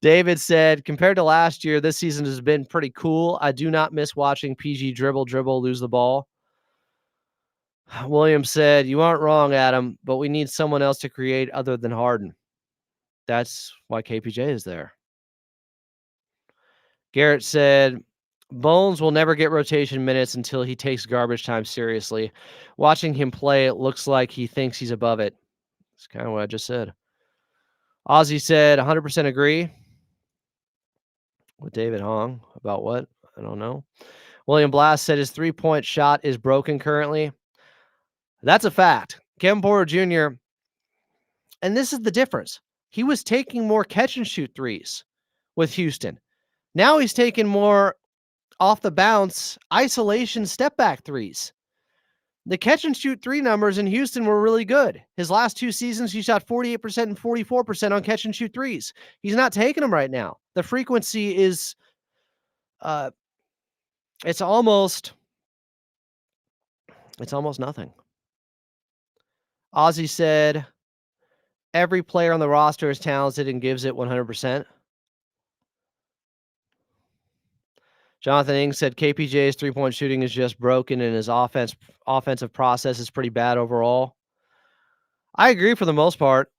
David said, compared to last year, this season has been pretty cool. I do not miss watching PG dribble, lose the ball. William said, you aren't wrong, Adam, but we need someone else to create other than Harden. That's why KPJ is there. Garrett said, Bones will never get rotation minutes until he takes garbage time seriously. Watching him play, it looks like he thinks he's above it. That's kind of what I just said. Ozzy said, 100% agree with David Hong. About what? I don't know. William Blast said his three-point shot is broken currently. That's a fact. Kevin Porter Jr., and this is the difference. He was taking more catch-and-shoot threes with Houston. Now he's taking more off the bounce, isolation, step back threes. The catch and shoot three numbers in Houston were really good. His last two seasons, he shot 48% and 44% on catch and shoot threes. He's not taking them right now. The frequency is, it's almost nothing. Ozzy said, every player on the roster is talented and gives it 100%. Jonathan Ing said KPJ's three-point shooting is just broken and his offensive process is pretty bad overall. I agree for the most part.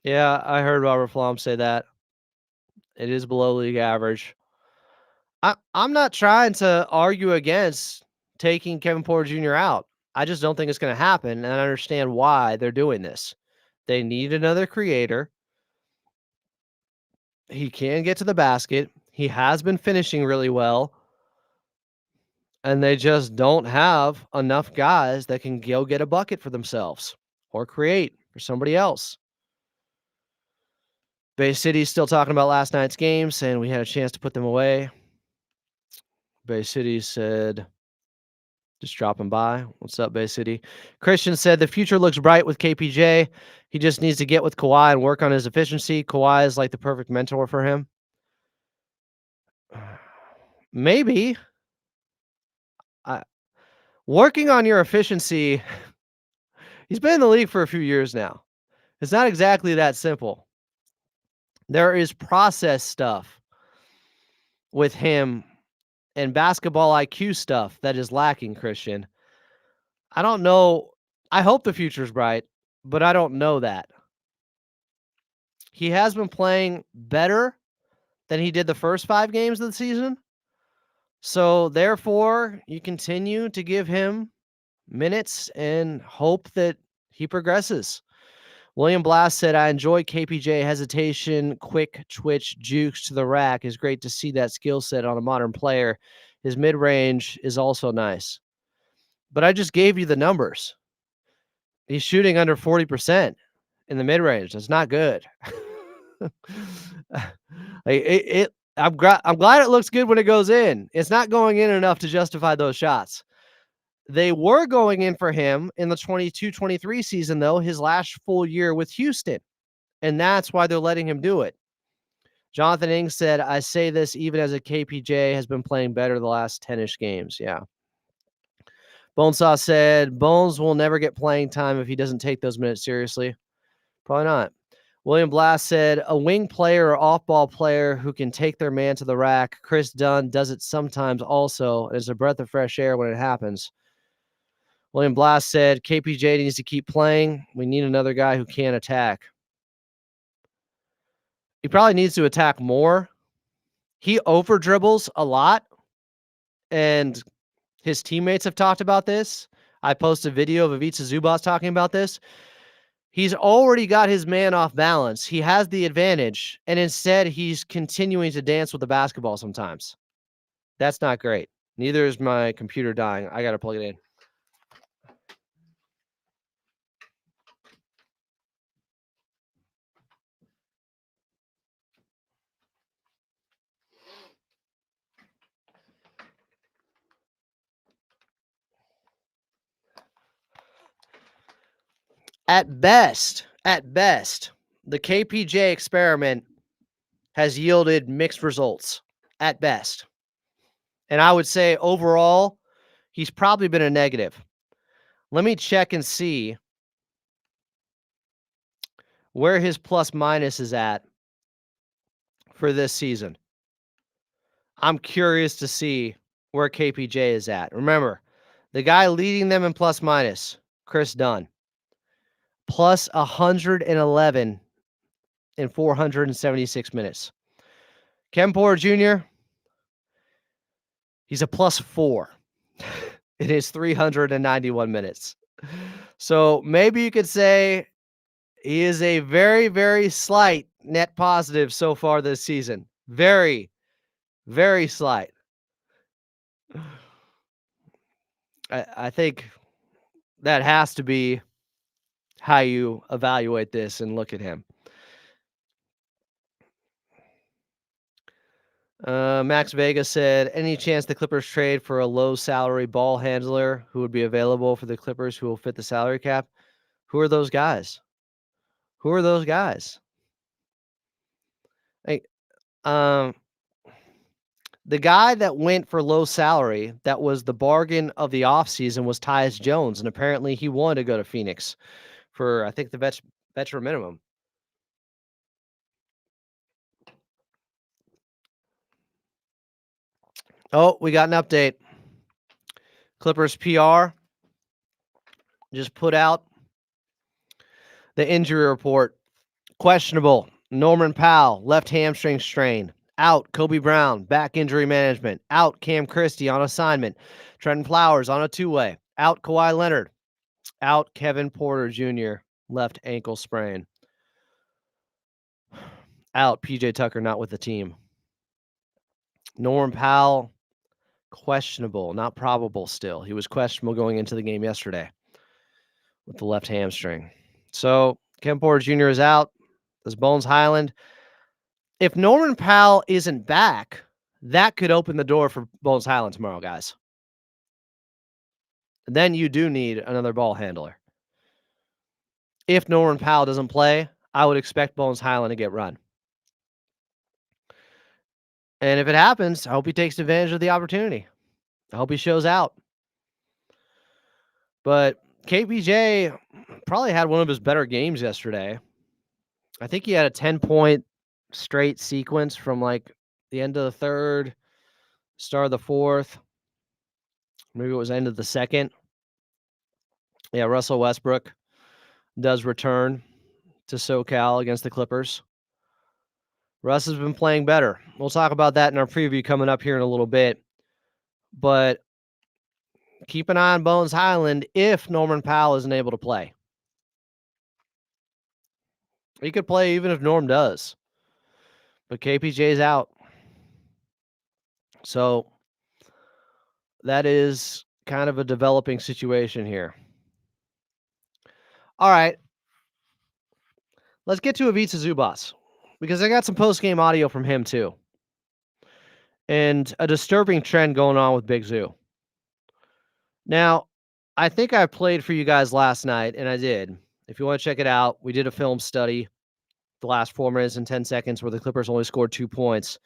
Yeah, I heard Robert Flom say that. It is below league average. I'm not trying to argue against taking Kevin Porter Jr. out. I just don't think it's going to happen, and I understand why they're doing this. They need another creator. He can get to the basket. He has been finishing really well. And they just don't have enough guys that can go get a bucket for themselves or create for somebody else. Bay City's still talking about last night's game, saying we had a chance to put them away. Bay City said, just dropping by. What's up, Bay City? Christian said, the future looks bright with KPJ. He just needs to get with Kawhi and work on his efficiency. Kawhi is like the perfect mentor for him. Maybe. Working on your efficiency, he's been in the league for a few years now. It's not exactly that simple. There is process stuff with him and basketball IQ stuff that is lacking, Christian. I don't know. I hope the future's bright, but I don't know that. He has been playing better than he did the first 5 games of the season. So, therefore, you continue to give him minutes and hope that he progresses. William Blast said, I enjoy KPJ hesitation, quick twitch, jukes to the rack. It's great to see that skill set on a modern player. His mid-range is also nice. But I just gave you the numbers. He's shooting under 40% in the mid-range. That's not good. I'm glad it looks good when it goes in. It's not going in enough to justify those shots. They were going in for him in the 22-23 season, though, his last full year with Houston. And that's why they're letting him do it. Jonathan Ings said, I say this even as a KPJ has been playing better the last 10-ish games. Yeah. Bonesaw said, Bones will never get playing time if he doesn't take those minutes seriously. Probably not. William Blast said, a wing player or off-ball player who can take their man to the rack. Chris Dunn does it sometimes also. It's a breath of fresh air when it happens. William Blast said, KPJ needs to keep playing. We need another guy who can attack. He probably needs to attack more. He over dribbles a lot, and his teammates have talked about this. I posted a video of Ivica Zubac talking about this. He's already got his man off balance. He has the advantage, and instead he's continuing to dance with the basketball sometimes. That's not great. Neither is my computer dying. I got to plug it in. At best, the KPJ experiment has yielded mixed results at best. And I would say overall, he's probably been a negative. Let me check and see where his plus minus is at for this season. I'm curious to see where KPJ is at. Remember, the guy leading them in plus minus, Chris Dunn, plus 111 in 476 minutes. Ken Porter Jr., he's a plus 4 in his 391 minutes. So maybe you could say he is a very, very slight net positive so far this season. Very, very slight. I think that has to be how you evaluate this and look at him. Max Vega said, any chance the Clippers trade for a low salary ball handler who would be available for the Clippers who will fit the salary cap? Who are those guys? Hey, the guy that went for low salary, that was the bargain of the offseason, was Tyus Jones, and apparently he wanted to go to Phoenix for, I think, the veteran minimum. Oh, we got an update. Clippers PR just put out the injury report. Questionable. Norman Powell, left hamstring strain. Out. Kobe Brown, back injury management. Out. Cam Christie on assignment. Trenton Flowers on a two-way. Out. Kawhi Leonard. Out. Kevin Porter Jr., left ankle sprain. Out. PJ Tucker not with the team. Norman Powell, questionable, not probable still. He was questionable going into the game yesterday with the left hamstring. So Kevin Porter Jr. is out. There's Bones Highland. If Norman Powell isn't back, that could open the door for Bones Highland tomorrow, guys. Then you do need another ball handler. If Norman Powell doesn't play, I would expect Bones Highland to get run. And if it happens, I hope he takes advantage of the opportunity. I hope he shows out. But KPJ probably had one of his better games yesterday. I think he had a 10-point straight sequence from like the end of the third, start of the fourth. Maybe it was end of the second. Yeah, Russell Westbrook does return to SoCal against the Clippers. Russ has been playing better. We'll talk about that in our preview coming up here in a little bit. But keep an eye on Bones Highland if Norman Powell isn't able to play. He could play even if Norm does. But KPJ's out. So that is kind of a developing situation here. All right. Let's get to Ivica Zubac because I got some post-game audio from him too. And a disturbing trend going on with Big Zoo. Now, I think I played for you guys last night, and I did. If you want to check it out, we did a film study the last 4 minutes and 10 seconds where the Clippers only scored 2 points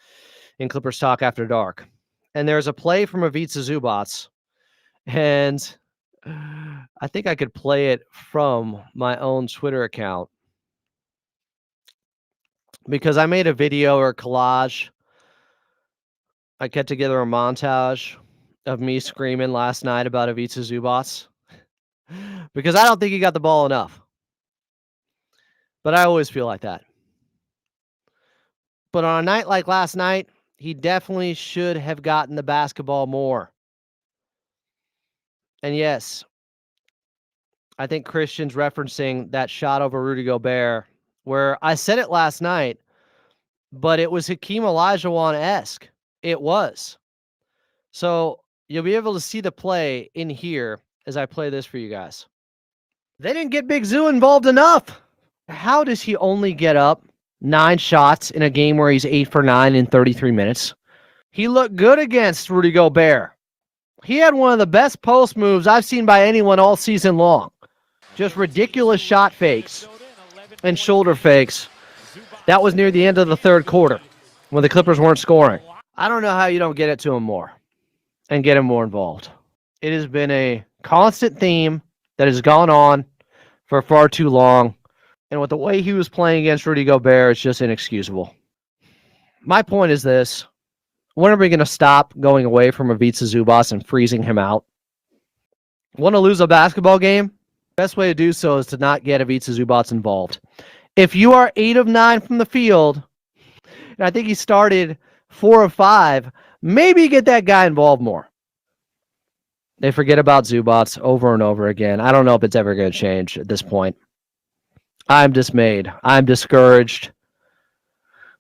in Clippers Talk After Dark. And there's a play from Ivica Zubac, and I think I could play it from my own Twitter account because I made a video or a collage. I kept together a montage of me screaming last night about Ivica Zubac because I don't think he got the ball enough. But I always feel like that. But on a night like last night, he definitely should have gotten the basketball more. And yes, I think Christian's referencing that shot over Rudy Gobert, where I said it last night, but it was Hakeem Olajuwon-esque. It was. So you'll be able to see the play in here as I play this for you guys. They didn't get Big Zoo involved enough. How does he only get up 9 shots in a game where he's 8 for 9 in 33 minutes? He looked good against Rudy Gobert. He had one of the best post moves I've seen by anyone all season long. Just ridiculous shot fakes and shoulder fakes. That was near the end of the third quarter when the Clippers weren't scoring. I don't know how you don't get it to him more and get him more involved. It has been a constant theme that has gone on for far too long. And with the way he was playing against Rudy Gobert, it's just inexcusable. My point is this. When are we going to stop going away from Ivica Zubac and freezing him out? Want to lose a basketball game? Best way to do so is to not get Ivica Zubac involved. If you are 8 of 9 from the field, and I think he started 4 of 5, maybe get that guy involved more. They forget about Zubac over and over again. I don't know if it's ever going to change at this point. I'm dismayed. I'm discouraged.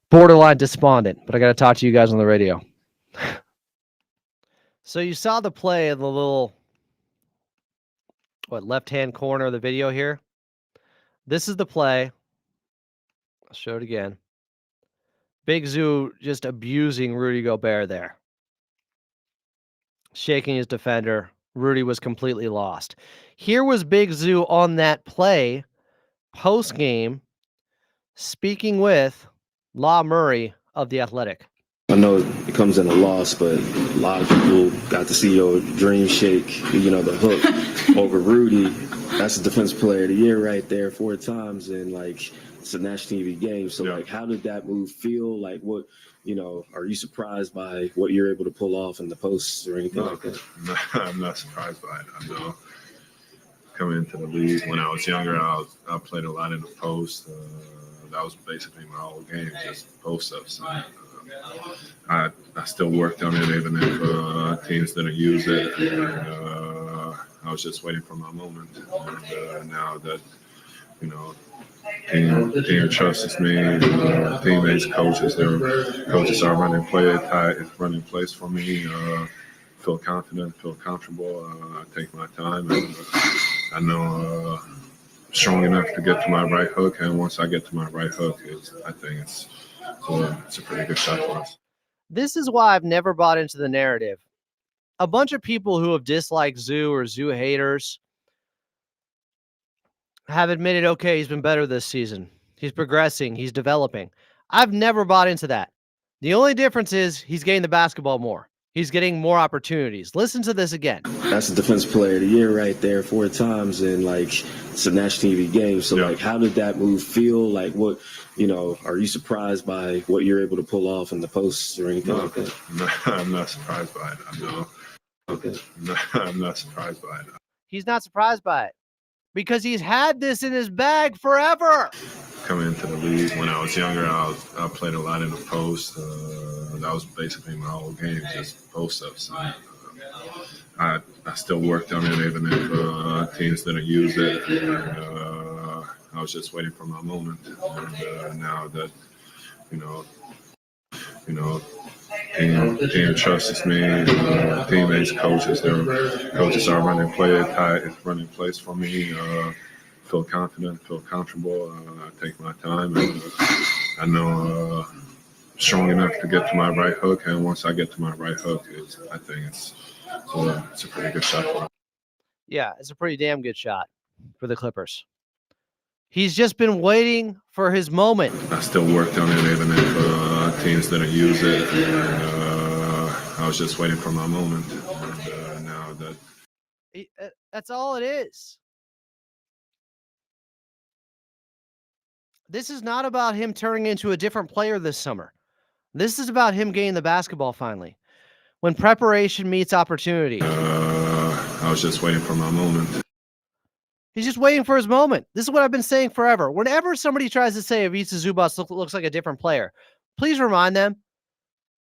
Borderline despondent. But I got to talk to you guys on the radio. So you saw the play in the little, left-hand corner of the video here? This is the play. I'll show it again. Big Zoo just abusing Rudy Gobert there. Shaking his defender. Rudy was completely lost. Here was Big Zoo on that play, post-game, speaking with Law Murray of The Athletic. I know it comes in a loss, but a lot of people got to see your dream shake, the hook over Rudy. That's a defensive player of the year right there 4 times, and it's a national TV game. So how did that move feel? What, are you surprised by what you're able to pull off in the posts or anything like that? I'm not surprised by it. I know coming into the league when I was younger, I played a lot in the post. That was basically my whole game, just post-ups. I still worked on it even if teams didn't use it. And, I was just waiting for my moment. And now that, team trusts me, teammates, coaches are running plays for me. Feel confident, feel comfortable. I take my time, and I know strong enough to get to my right hook. And once I get to my right hook, I think it's a pretty good shot for us. This is why I've never bought into the narrative. A bunch of people who have disliked Zoo or Zoo haters have admitted, okay, he's been better this season. He's progressing. He's developing. I've never bought into that. The only difference is he's getting the basketball more. He's getting more opportunities. Listen to this again. That's a defensive player of the year right there 4 times, and it's a national TV game. So how did that move feel? What, are you surprised by what you're able to pull off in the posts or anything like that? I'm not surprised by it. I know. Okay. I'm not surprised by it. He's not surprised by it because he's had this in his bag forever. Coming into the league when I was younger, I played a lot in the post. That was basically my whole game, just post-ups. I still worked on it even if teams didn't use it. And, I was just waiting for my moment. And now that, team trusts me, teammates, coaches are running plays for me. feel confident, feel comfortable. I take my time, and I know I'm strong enough to get to my right hook. And once I get to my right hook, I think it's a pretty good shot for me. Yeah, it's a pretty damn good shot for the Clippers. He's just been waiting for his moment. I still worked on it, even if teams didn't use it. I was just waiting for my moment. And now that That's all it is. This is not about him turning into a different player this summer. This is about him getting the basketball finally. When preparation meets opportunity. I was just waiting for my moment. He's just waiting for his moment. This is what I've been saying forever. Whenever somebody tries to say Ivica Zubac looks like a different player, please remind them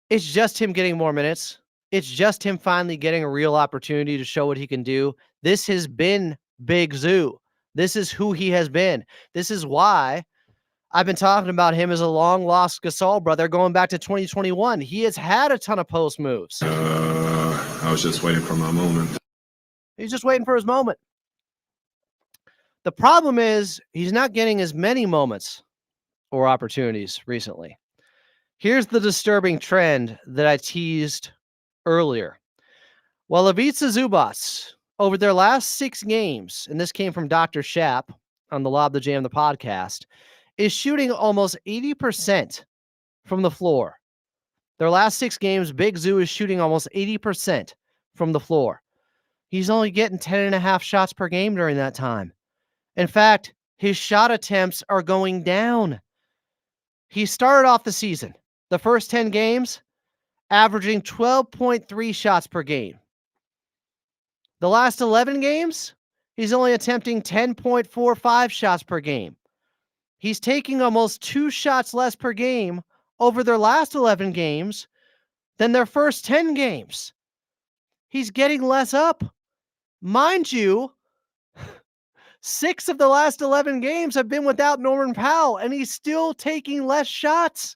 it's just him getting more minutes. It's just him finally getting a real opportunity to show what he can do. This has been Big Zoo. This is who he has been. This is why I've been talking about him as a long-lost Gasol brother going back to 2021. He has had a ton of post moves. I was just waiting for my moment. He's just waiting for his moment. The problem is he's not getting as many moments or opportunities recently. Here's the disturbing trend that I teased earlier. Well, Ivica Zubac, over their last 6 games, and this came from Dr. Shapp on the Lob the Jam, the podcast, is shooting almost 80% from the floor. Their last 6 games, Big Zoo is shooting almost 80% from the floor. He's only getting 10.5 shots per game during that time. In fact, his shot attempts are going down. He started off the season, the first 10 games, averaging 12.3 shots per game. The last 11 games, he's only attempting 10.45 shots per game. He's taking almost 2 shots less per game over their last 11 games than their first 10 games. He's getting less up. Mind you, 6 of the last 11 games have been without Norman Powell, and he's still taking less shots.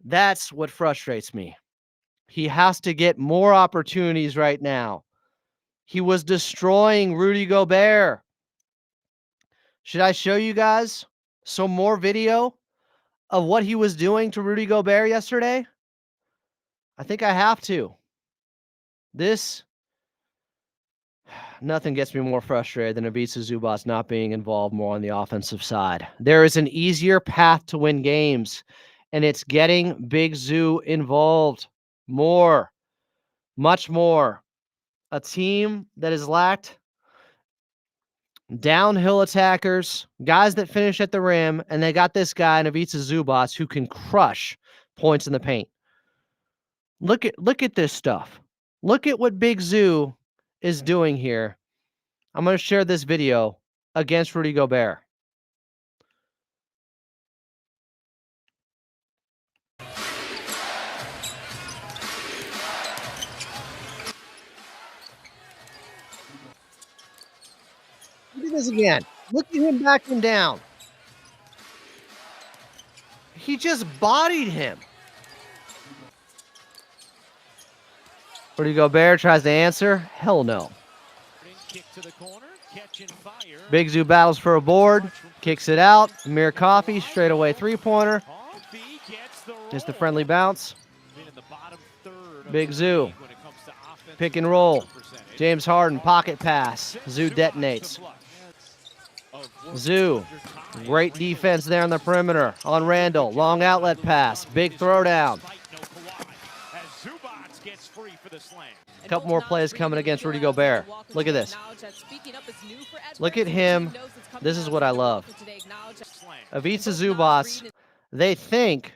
That's what frustrates me. He has to get more opportunities right now. He was destroying Rudy Gobert. Should I show you guys some more video of what he was doing to Rudy Gobert yesterday? I think I have to. Nothing gets me more frustrated than Ivica Zubac not being involved more on the offensive side. There is an easier path to win games, and it's getting Big Zoo involved more, much more. A team that has lacked downhill attackers, guys that finish at the rim, and they got this guy in Ivica Zubac who can crush points in the paint. Look at this stuff. Look at what Big Zoo is doing here. I'm going to share this video against Rudy Gobert. Look at this again. Look at him backing down. He just bodied him. Rudy Gobert tries to answer. Hell no. Big Zoo battles for a board. Kicks it out. Amir Coffey, straightaway three-pointer. Just a friendly bounce. Big Zoo. Pick and roll. James Harden, pocket pass. Zoo detonates. Zoo. Great defense there on the perimeter. On Randall. Long outlet pass. Big throwdown. A couple more plays coming against Rudy Gobert. Look at this. Look at him. This is what I love. Ivica Zubac, they think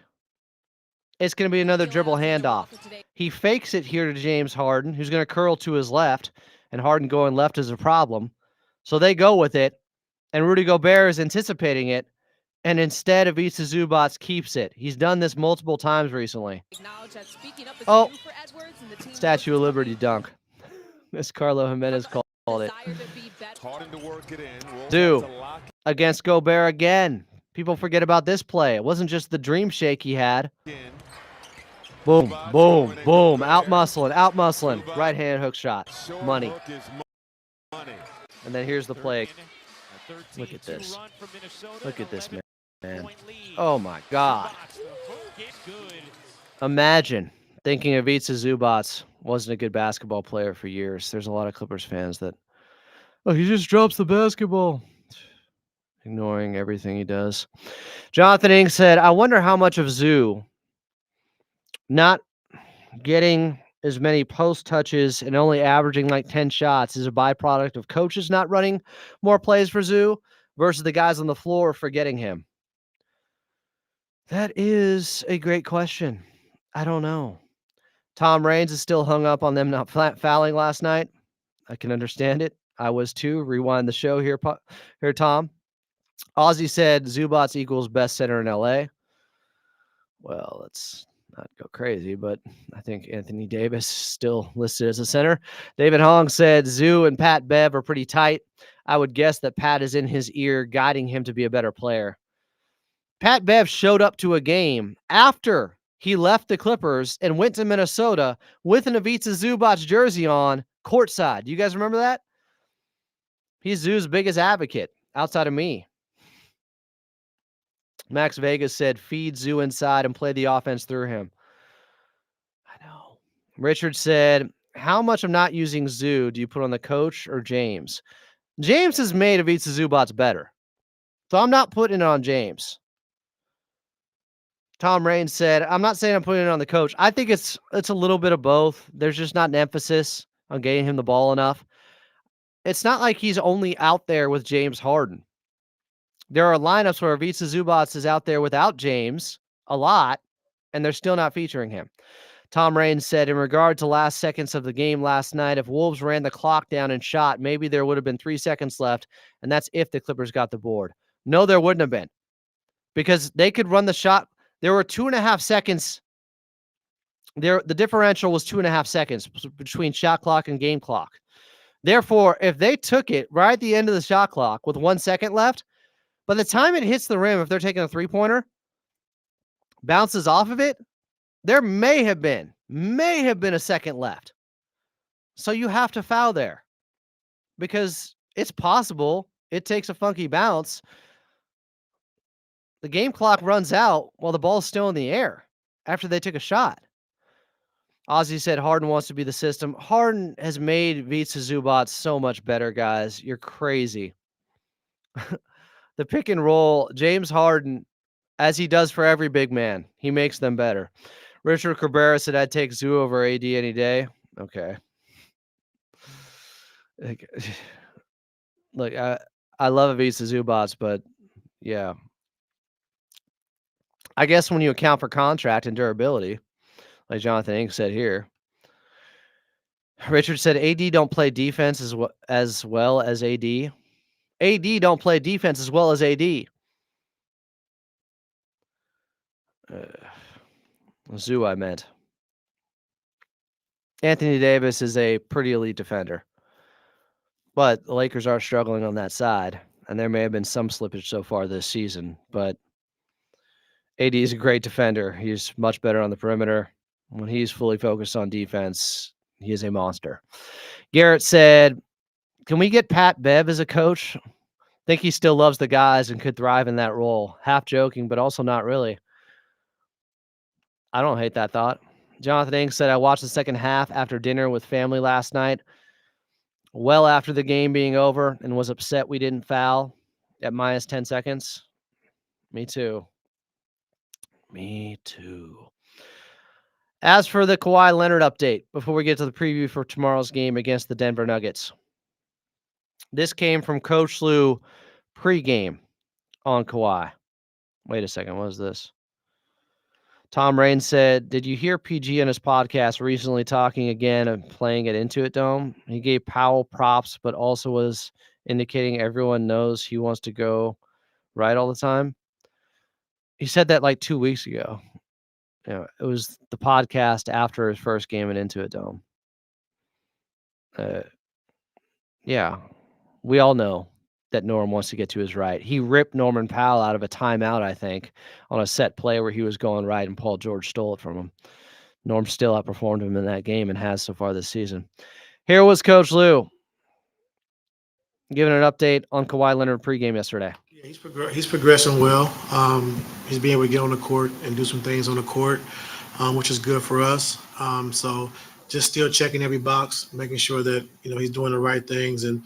it's going to be another dribble handoff. He fakes it here to James Harden, who's going to curl to his left, and Harden going left is a problem. So they go with it, and Rudy Gobert is anticipating it, and instead Ivica Zubac keeps it. He's done this multiple times recently. Oh, Statue of Liberty dunk. As Carlo Jimenez called it. Zoo against Gobert again. People forget about this play. It wasn't just the dream shake he had. Boom, boom, boom. Out muscling. Right hand hook shot. Money. And then here's the play. Look at this. Look at this, man. Oh, my God. Imagine thinking Ivica Zubac wasn't a good basketball player for years. There's a lot of Clippers fans that, oh, he just drops the basketball, ignoring everything he does. Jonathan Ing said, I wonder how much of Zoo not getting as many post touches and only averaging like 10 shots is a byproduct of coaches not running more plays for Zoo versus the guys on the floor forgetting him. That is a great question. I don't know. Tom Raines is still hung up on them not fouling last night. I can understand it. I was too. Rewind the show here, Tom. Ozzy said Zubac equals best center in LA. Well, let's not go crazy, but I think Anthony Davis still listed as a center. David Hong said Zoo and Pat Bev are pretty tight. I would guess that Pat is in his ear guiding him to be a better player. Pat Bev showed up to a game after he left the Clippers and went to Minnesota with an Ivica Zubac jersey on courtside. You guys remember that? He's Zoo's biggest advocate outside of me. Max Vegas said, feed Zoo inside and play the offense through him. I know. Richard said, how much of not using Zoo do you put on the coach or James? James has made Ivica Zubac better. So I'm not putting it on James. Tom Raines said, I'm not saying I'm putting it on the coach. I think it's a little bit of both. There's just not an emphasis on getting him the ball enough. It's not like he's only out there with James Harden. There are lineups where Ivica Zubac is out there without James a lot, and they're still not featuring him. Tom Raines said, in regard to last seconds of the game last night, if Wolves ran the clock down and shot, maybe there would have been 3 seconds left, and that's if the Clippers got the board. No, there wouldn't have been, because they could run the shot. There were 2.5 seconds. The differential was 2.5 seconds between shot clock and game clock. Therefore, if they took it right at the end of the shot clock with 1 second left, by the time it hits the rim, if they're taking a three-pointer, bounces off of it, there may have been a second left. So you have to foul there because it's possible it takes a funky bounce. The game clock runs out while the ball's still in the air after they took a shot. Ozzy said Harden wants to be the system. Harden has made Ivica Zubac so much better, guys. You're crazy. The pick and roll, James Harden, as he does for every big man, he makes them better. Richard Cabrera said, I'd take Zoo over AD any day. Okay. Look, I love Ivica Zubac, but yeah. I guess when you account for contract and durability, like Jonathan Ing said here. Richard said, AD don't play defense as well as AD. AD don't play defense as well as AD. Zoo, I meant. Anthony Davis is a pretty elite defender. But the Lakers are struggling on that side, and there may have been some slippage so far this season, but AD is a great defender. He's much better on the perimeter. When he's fully focused on defense, he is a monster. Garrett said, can we get Pat Bev as a coach? Think he still loves the guys and could thrive in that role. Half joking, but also not really. I don't hate that thought. Jonathan Ing said, I watched the second half after dinner with family last night, well after the game being over, and was upset we didn't foul at minus 10 seconds. Me too. Me too. As for the Kawhi Leonard update, before we get to the preview for tomorrow's game against the Denver Nuggets, this came from Coach Lou pregame on Kawhi. Wait a second. What is this? Tom Raines said, did you hear PG on his podcast recently talking again and playing at Intuit Dome? He gave Powell props, but also was indicating everyone knows he wants to go right all the time. He said that like 2 weeks ago. You know, it was the podcast after his first game at Intuit Dome. Yeah, we all know that Norm wants to get to his right. He ripped Norman Powell out of a timeout, I think, on a set play where he was going right and Paul George stole it from him. Norm still outperformed him in that game and has so far this season. Here was Coach Lou. giving an update on Kawhi Leonard pregame yesterday. Yeah, he's progressing well. He's being able to get on the court and do some things on the court, which is good for us. So just still checking every box, making sure that he's doing the right things, and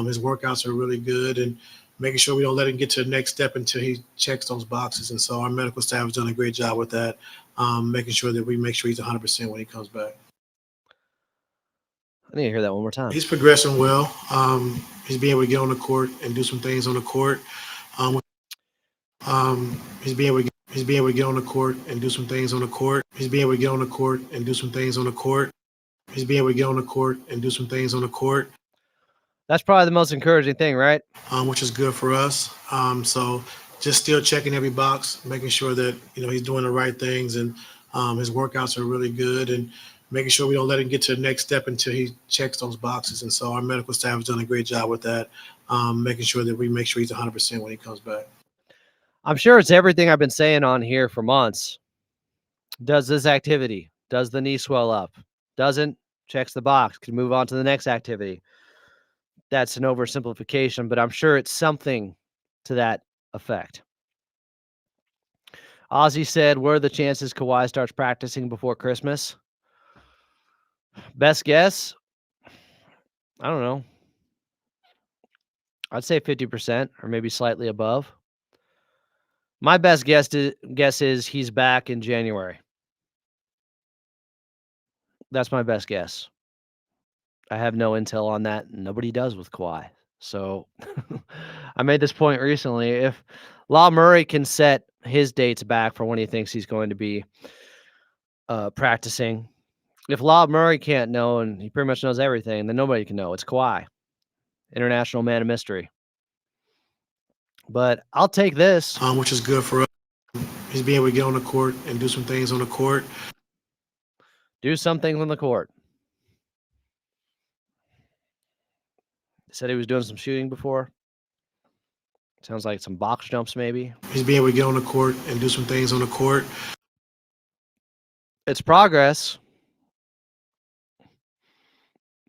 his workouts are really good, and making sure we don't let him get to the next step until he checks those boxes. And so our medical staff has done a great job with that, making sure that we make sure he's 100% when he comes back. I need to hear that one more time. He's progressing well. He's being able to get on the court and do some things on the court. He's being able to get on the court and do some things on the court. He's being able to get on the court and do some things on the court. He's being able to get on the court and do some things on the court. That's probably the most encouraging thing, right? Which is good for us. So just still checking every box, making sure that he's doing the right things, and his workouts are really good, and making sure we don't let him get to the next step until he checks those boxes. And so our medical staff has done a great job with that, making sure that we make sure he's 100% when he comes back. I'm sure it's everything I've been saying on here for months. Does this activity? Does the knee swell up? Doesn't? Checks the box. Can move on to the next activity. That's an oversimplification, but I'm sure it's something to that effect. Ozzy said, what are the chances Kawhi starts practicing before Christmas? Best guess? I don't know. I'd say 50% or maybe slightly above. My best guess is he's back in January. That's my best guess. I have no intel on that. Nobody does with Kawhi. So I made this point recently. If Law Murray can set his dates back for when he thinks he's going to be practicing, if Law Murray can't know and he pretty much knows everything, then nobody can know. It's Kawhi, international man of mystery. But I'll take this. Which is good for us. He's being able to get on the court and do some things on the court. Do some things on the court. He said he was doing some shooting before. Sounds like some box jumps, maybe. He's being able to get on the court and do some things on the court. It's progress.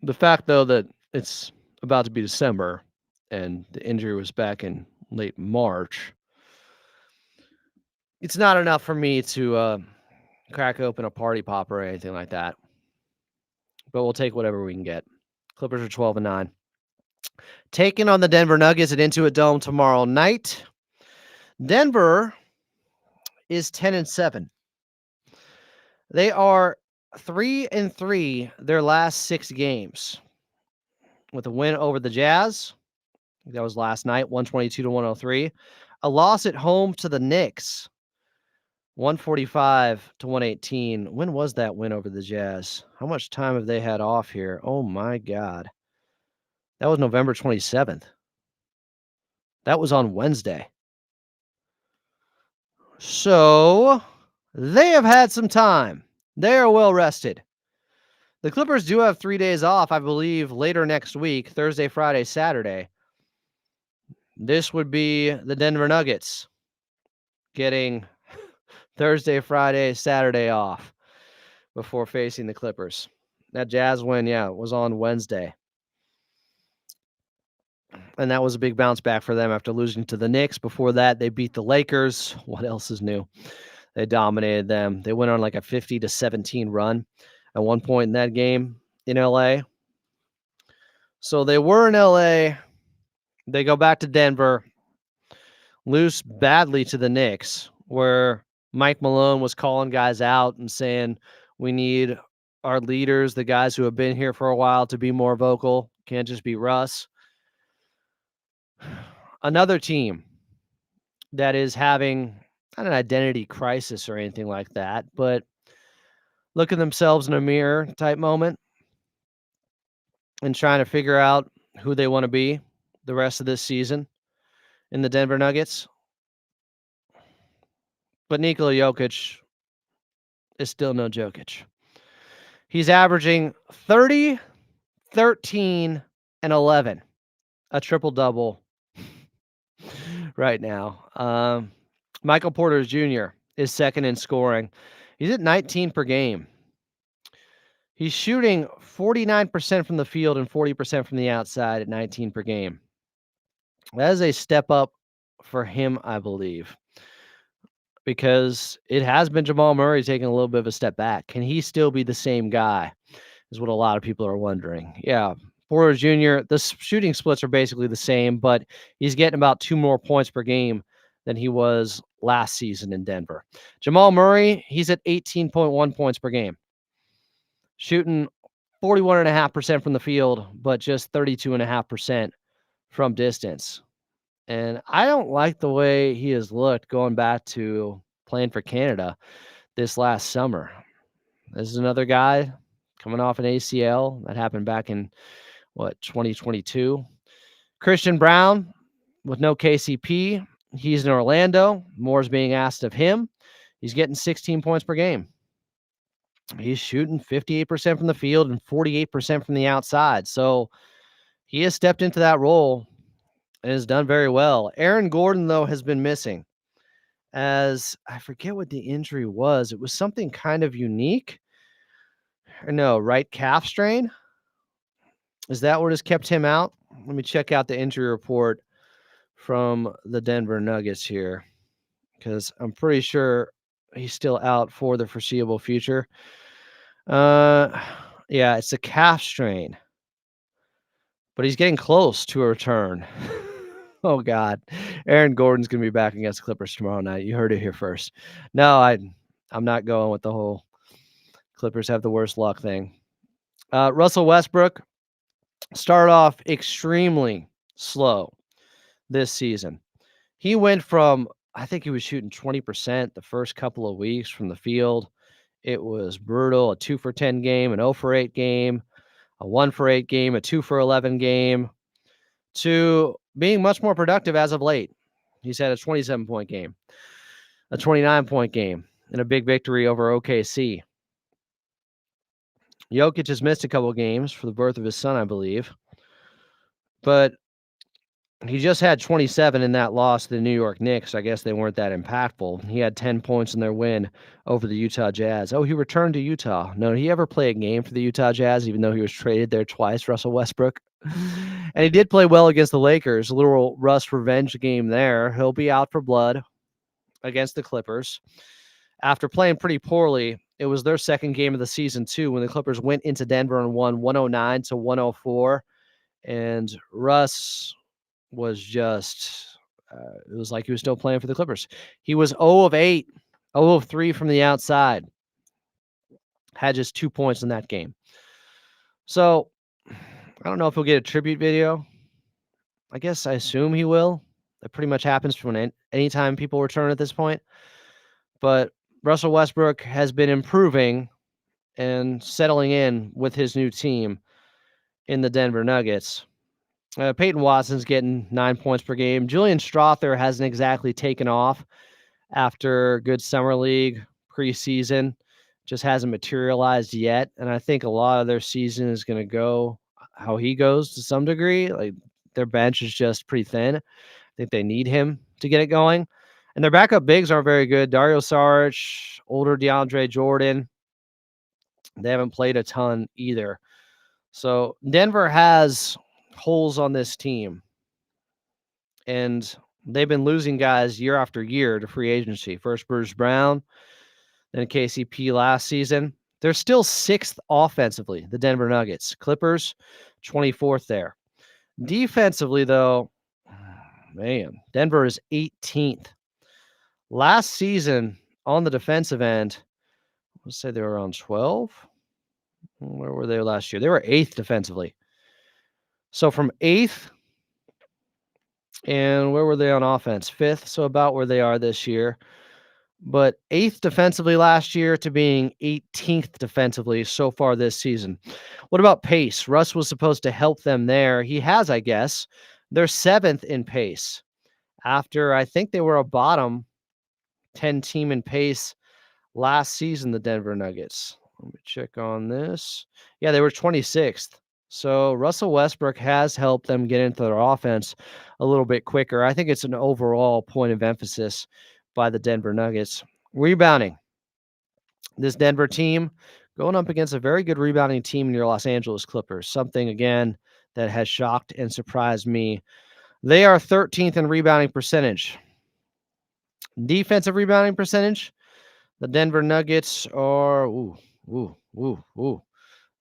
The fact, though, that it's about to be December and the injury was back in late March, it's not enough for me to crack open a party popper or anything like that. But we'll take whatever we can get. Clippers are 12-9. Taking on the Denver Nuggets at Intuit Dome tomorrow night. Denver is 10-7. They are 3-3 their last 6 games, with a win over the Jazz. That was last night, 122-103. A loss at home to the Knicks, 145-118. When was that win over the Jazz? How much time have they had off here? Oh my God. That was November 27th. That was on Wednesday. So they have had some time. They are well rested. The Clippers do have 3 days off, I believe, later next week, Thursday, Friday, Saturday. This would be the Denver Nuggets getting Thursday, Friday, Saturday off before facing the Clippers. That Jazz win, was on Wednesday. And that was a big bounce back for them after losing to the Knicks. Before that, they beat the Lakers. What else is new? They dominated them. They went on like a 50-17 run at one point in that game in LA. So they were in LA. They go back to Denver, lose badly to the Knicks, where Mike Malone was calling guys out and saying, we need our leaders, the guys who have been here for a while, to be more vocal. Can't just be Russ. Another team that is having not an identity crisis or anything like that, but look at themselves in a mirror type moment and trying to figure out who they want to be the rest of this season in the Denver Nuggets. But Nikola Jokic is still no Jokic. He's averaging 30, 13, and 11. A triple-double right now. Michael Porter Jr. is second in scoring. He's at 19 per game. He's shooting 49% from the field and 40% from the outside at 19 per game. That is a step up for him, I believe, because it has been Jamal Murray taking a little bit of a step back. Can he still be the same guy? Is what a lot of people are wondering. Yeah, Porter Jr., the shooting splits are basically the same, but he's getting about 2 more points per game than he was last season in Denver. Jamal Murray, he's at 18.1 points per game, shooting 41.5% from the field, but just 32.5% from distance. And I don't like the way he has looked going back to playing for Canada this last summer. This is another guy coming off an ACL that happened back in 2022. Christian Brown with no KCP. He's in Orlando. More's being asked of him. He's getting 16 points per game. He's shooting 58% from the field and 48% from the outside. So he has stepped into that role and has done very well. Aaron Gordon, though, has been missing, as I forget what the injury was. It was something kind of unique. No, right calf strain. Is that what has kept him out? Let me check out the injury report from the Denver Nuggets here, because I'm pretty sure he's still out for the foreseeable future. Yeah, it's a calf strain, but he's getting close to a return. Oh God, Aaron Gordon's gonna be back against the Clippers tomorrow night. You heard it here first. No, I'm not going with the whole Clippers have the worst luck thing. Russell Westbrook started off extremely slow this season. He went from, I think he was shooting 20% the first couple of weeks from the field. It was brutal. A 2 for 10 game, an 0 for 8 game, a 1 for 8 game, a 2 for 11 game, to being much more productive as of late. He's had a 27-point game, a 29-point game, and a big victory over OKC. Jokic has missed a couple of games for the birth of his son, I believe. But he just had 27 in that loss to the New York Knicks. I guess they weren't that impactful. He had 10 points in their win over the Utah Jazz. Oh, he returned to Utah. No, did he ever play a game for the Utah Jazz, even though he was traded there twice, Russell Westbrook? And he did play well against the Lakers. A little Russ revenge game there. He'll be out for blood against the Clippers. After playing pretty poorly, it was their second game of the season, too, when the Clippers went into Denver and won 109-104. And Russ was just, it was like he was still playing for the Clippers. He was 0 of 8, 0 of 3 from the outside. Had just 2 points in that game. So, I don't know if he'll get a tribute video. I guess I assume he will. That pretty much happens from anytime people return at this point. But Russell Westbrook has been improving and settling in with his new team in the Denver Nuggets. Peyton Watson's getting 9 points per game. Julian Strawther hasn't exactly taken off after good summer league preseason. Just hasn't materialized yet. And I think a lot of their season is going to go how he goes to some degree. Like, their bench is just pretty thin. I think they need him to get it going. And their backup bigs aren't very good. Dario Saric, older DeAndre Jordan. They haven't played a ton either. So Denver has holes on this team. And they've been losing guys year after year to free agency. First Bruce Brown, then KCP last season. They're still 6th offensively, the Denver Nuggets. Clippers, 24th there. Defensively, though, man, Denver is 18th. Last season on the defensive end, let's say they were around 12. Where were they last year? They were 8th defensively. So from 8th, and where were they on offense? 5th, so about where they are this year. But 8th defensively last year to being 18th defensively so far this season. What about pace? Russ was supposed to help them there. He has, I guess. They're 7th in pace. After, I think they were a bottom 10 team in pace last season, the Denver Nuggets. Let me check on this. Yeah, they were 26th. So Russell Westbrook has helped them get into their offense a little bit quicker. I think it's an overall point of emphasis by the Denver Nuggets. Rebounding. This Denver team going up against a very good rebounding team in your Los Angeles Clippers. Something, again, that has shocked and surprised me They are 13th in rebounding percentage. Defensive rebounding percentage, the Denver Nuggets are,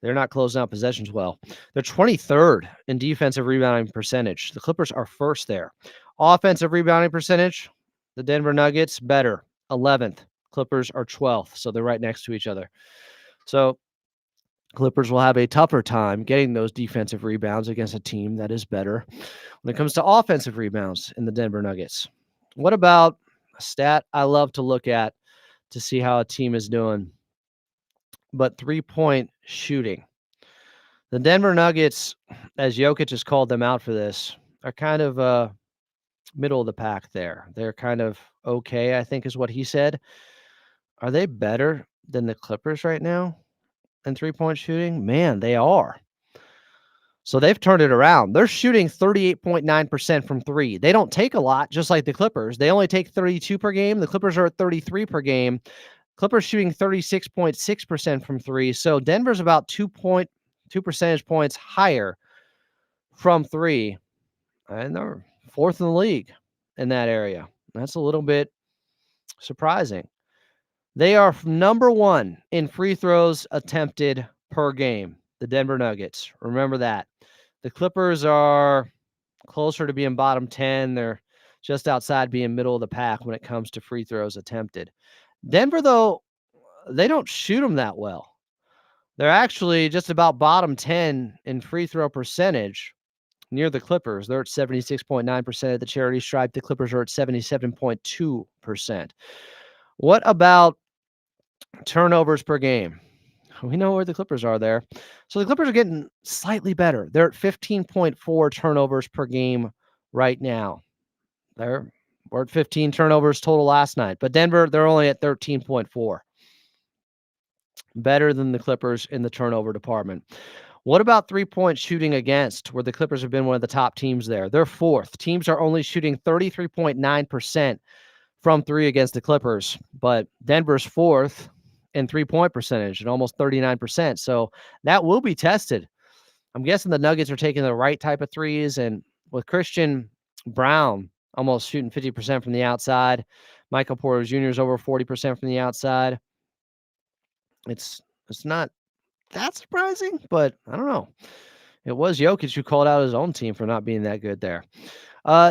they're not closing out possessions well. They're 23rd in defensive rebounding percentage. The Clippers are first there. Offensive rebounding percentage, the Denver Nuggets better, 11th. Clippers are 12th, so they're right next to each other. So Clippers will have a tougher time getting those defensive rebounds against a team that is better when it comes to offensive rebounds in the Denver Nuggets. What about a stat I love to look at to see how a team is doing? But three-point shooting. The Denver Nuggets, as Jokic has called them out for this, are kind of middle of the pack there. They're kind of okay, I think is what he said. Are they better than the Clippers right now in three-point shooting? Man, they are. So they've turned it around. They're shooting 38.9% from three. They don't take a lot, just like the Clippers. They only take 32 per game. The Clippers are at 33 per game. Clippers shooting 36.6% from three. So Denver's about 2 percentage points higher from three. And they're fourth in the league in that area. That's a little bit surprising. They are number one in free throws attempted per game, the Denver Nuggets. Remember that. The Clippers are closer to being bottom 10. They're just outside being middle of the pack when it comes to free throws attempted. Denver, though, they don't shoot them that well. They're actually just about bottom 10 in free throw percentage near the Clippers. They're at 76.9% at the charity stripe. The Clippers are at 77.2%. What about turnovers per game? We know where the Clippers are there. So the Clippers are getting slightly better. They're at 15.4 turnovers per game right now. We're at 15 turnovers total last night. But Denver, they're only at 13.4. Better than the Clippers in the turnover department. What about three-point shooting against, where the Clippers have been one of the top teams there? They're fourth. Teams are only shooting 33.9% from three against the Clippers, but Denver's fourth in three-point percentage at almost 39%. So that will be tested. I'm guessing the Nuggets are taking the right type of threes, and with Christian Brown almost shooting 50% from the outside, Michael Porter Jr. is over 40% from the outside. It's not that surprising, but I don't know. It was Jokic who called out his own team for not being that good there.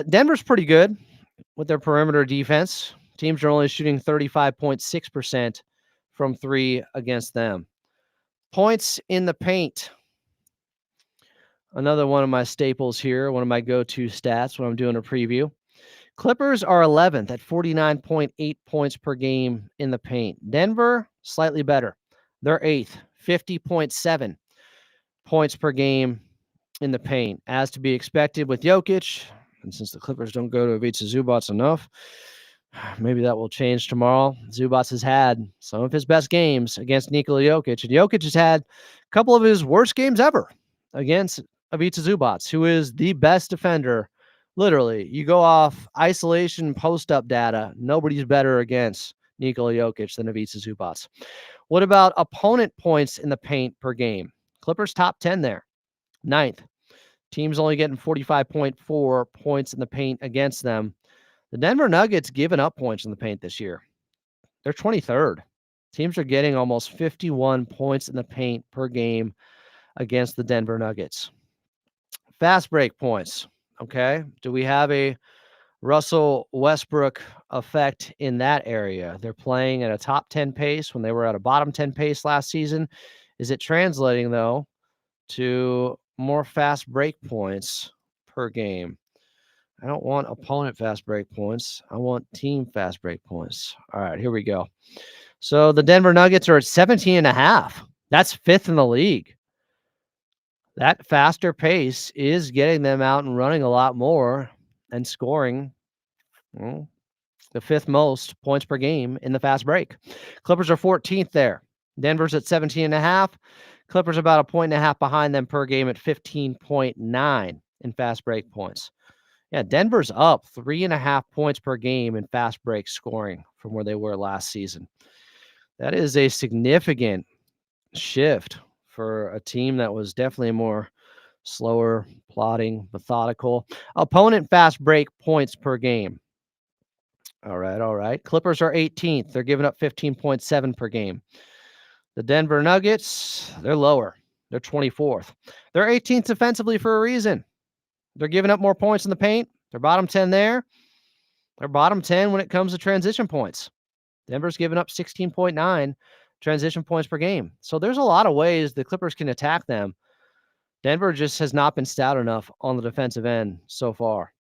Denver's pretty good with their perimeter defense. Teams are only shooting 35.6% from three against them. Points in the paint. Another one of my staples here, one of my go-to stats when I'm doing a preview. Clippers are 11th at 49.8 points per game in the paint. Denver, slightly better. They're 8th, 50.7 points per game in the paint. As to be expected with Jokic, and since the Clippers don't go to Ivica Zubac enough, maybe that will change tomorrow. Zubac has had some of his best games against Nikola Jokic, and Jokic has had a couple of his worst games ever against Ivica Zubac, who is the best defender. Literally, you go off isolation post-up data, nobody's better against Nikola Jokic than Ivica Zubac. What about opponent points in the paint per game? Clippers top 10 there, 9th. Teams only getting 45.4 points in the paint against them. The Denver Nuggets giving up points in the paint this year. They're 23rd. Teams are getting almost 51 points in the paint per game against the Denver Nuggets. Fast break points. Okay. Do we have a Russell Westbrook effect in that area? They're playing at a top 10 pace when they were at a bottom 10 pace last season. Is it translating, though, to more fast break points per game? I don't want opponent fast break points. I want team fast break points. All right, here we go. So the Denver Nuggets are at 17.5. That's 5th in the league. That faster pace is getting them out and running a lot more and scoring the 5th most points per game in the fast break. Clippers are 14th there. Denver's at 17.5. Clippers about 1.5 behind them per game at 15.9 in fast break points. Yeah, Denver's up 3.5 points per game in fast break scoring from where they were last season. That is a significant shift for a team that was definitely a more Slower, plodding, methodical. Opponent fast break points per game. All right. Clippers are 18th. They're giving up 15.7 per game. The Denver Nuggets, they're lower. They're 24th. They're 18th defensively for a reason. They're giving up more points in the paint. They're bottom 10 there. They're bottom 10 when it comes to transition points. Denver's giving up 16.9 transition points per game. So there's a lot of ways the Clippers can attack them. Denver just has not been stout enough on the defensive end so far.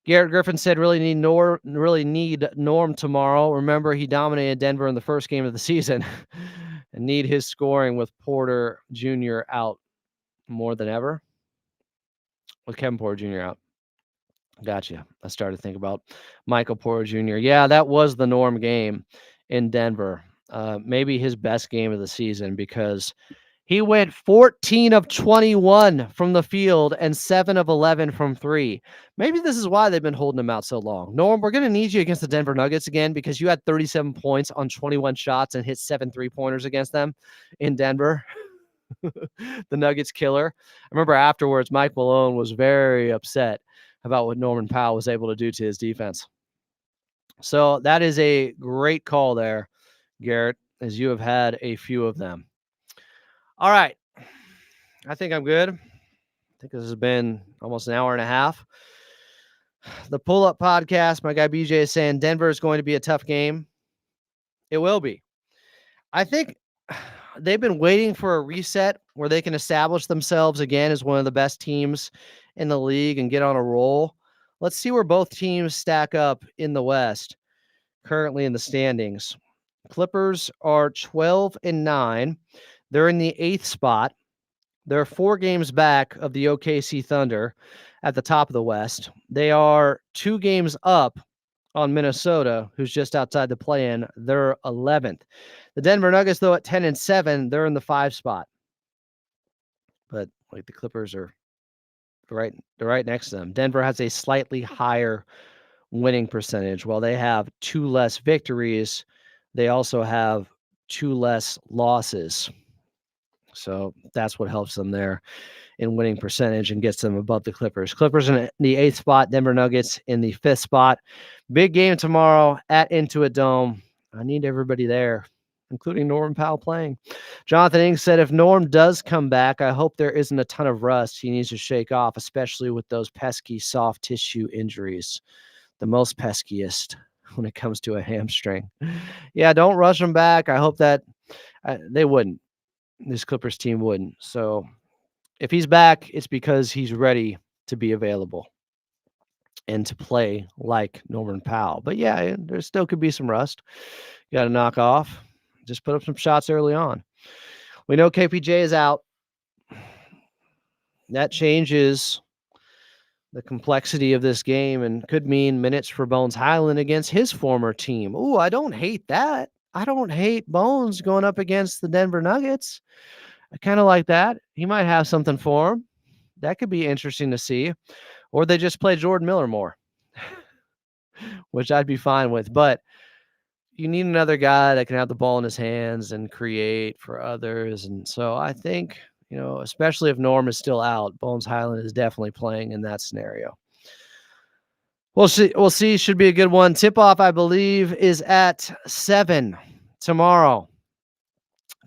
Garrett Griffin said really need Norm tomorrow. Remember, he dominated Denver in the first game of the season and need his scoring with Porter Jr. out more than ever. With Kevin Porter Jr. out. Gotcha. I started to think about Michael Porter Jr. Yeah, that was the Norm game in Denver. Maybe his best game of the season because he went 14 of 21 from the field and 7 of 11 from 3. Maybe this is why they've been holding him out so long. Norm, we're going to need you against the Denver Nuggets again because you had 37 points on 21 shots and hit 7 3-pointers against them in Denver. The Nuggets killer. I remember afterwards, Mike Malone was very upset about what Norman Powell was able to do to his defense. So that is a great call there, Garrett, as you have had a few of them. All right. I think I'm good. I think this has been almost an hour and a half. The Pull-Up Podcast, my guy BJ is saying Denver is going to be a tough game. It will be. I think they've been waiting for a reset where they can establish themselves again as one of the best teams in the league and get on a roll. Let's see where both teams stack up in the West currently in the standings. Clippers are 12-9. They're in the 8th spot. They're 4 games back of the OKC Thunder at the top of the West. They are 2 games up on Minnesota, who's just outside the play-in. They're 11th. The Denver Nuggets, though, at 10-7, they're in the 5 spot. But like the Clippers are right next to them. Denver has a slightly higher winning percentage. While they have 2 less victories, they also have 2 less losses. So that's what helps them there in winning percentage and gets them above the Clippers. Clippers in the 8th spot, Denver Nuggets in the 5th spot. Big game tomorrow at Intuit Dome. I need everybody there, including Norm Powell playing. Jonathan Ing said, if Norm does come back, I hope there isn't a ton of rust he needs to shake off, especially with those pesky soft tissue injuries. The most peskiest when it comes to a hamstring. Yeah, don't rush him back. I hope that they wouldn't. This Clippers team wouldn't. So if he's back, it's because he's ready to be available and to play like Norman Powell. But yeah, there still could be some rust. You got to knock off. Just put up some shots early on. We know KPJ is out. That changes the complexity of this game and could mean minutes for Bones Highland against his former team. Ooh, I don't hate that. I don't hate Bones going up against the Denver Nuggets. I kind of like that. He might have something for him. That could be interesting to see. Or they just play Jordan Miller more, which I'd be fine with. But you need another guy that can have the ball in his hands and create for others. And so I think, especially if Norm is still out, Bones Highland is definitely playing in that scenario. We'll see. Should be a good one. Tip-off, I believe, is at 7 tomorrow.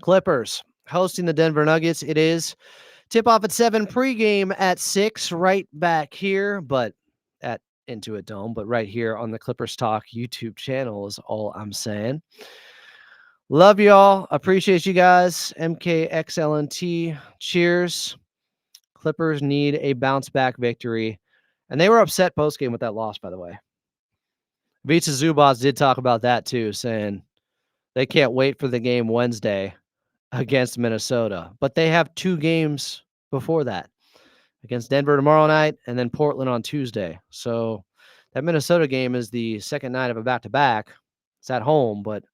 Clippers hosting the Denver Nuggets. It is tip-off at 7, pregame at 6, right back here, but at Intuit Dome, but right here on the Clippers Talk YouTube channel is all I'm saying. Love y'all. Appreciate you guys. MKXLNT. Cheers. Clippers need a bounce-back victory. And they were upset post-game with that loss, by the way. Vica Zubas did talk about that too, saying they can't wait for the game Wednesday against Minnesota. But they have 2 games before that, against Denver tomorrow night and then Portland on Tuesday. So that Minnesota game is the second night of a back-to-back. It's at home, but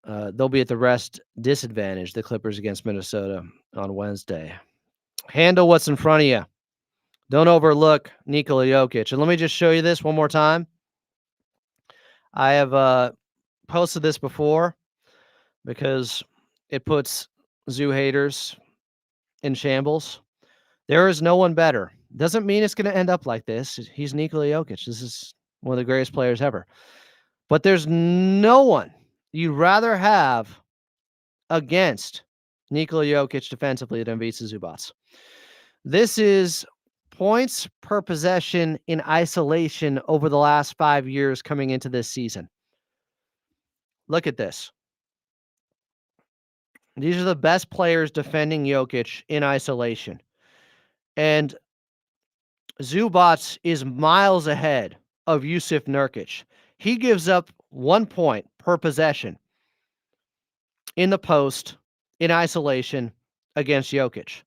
they'll be at the rest disadvantage, the Clippers against Minnesota on Wednesday. Handle what's in front of you. Don't overlook Nikola Jokic. And let me just show you this one more time. I have posted this before because it puts Zoo haters in shambles. There is no one better. Doesn't mean it's going to end up like this. He's Nikola Jokic. This is one of the greatest players ever. But there's no one you'd rather have against Nikola Jokic defensively than Ivica Zubac. This is points per possession in isolation over the last 5 years coming into this season. Look at this. These are the best players defending Jokic in isolation. And Zubac is miles ahead of Yusuf Nurkic. He gives up 1 point per possession in the post in isolation against Jokic.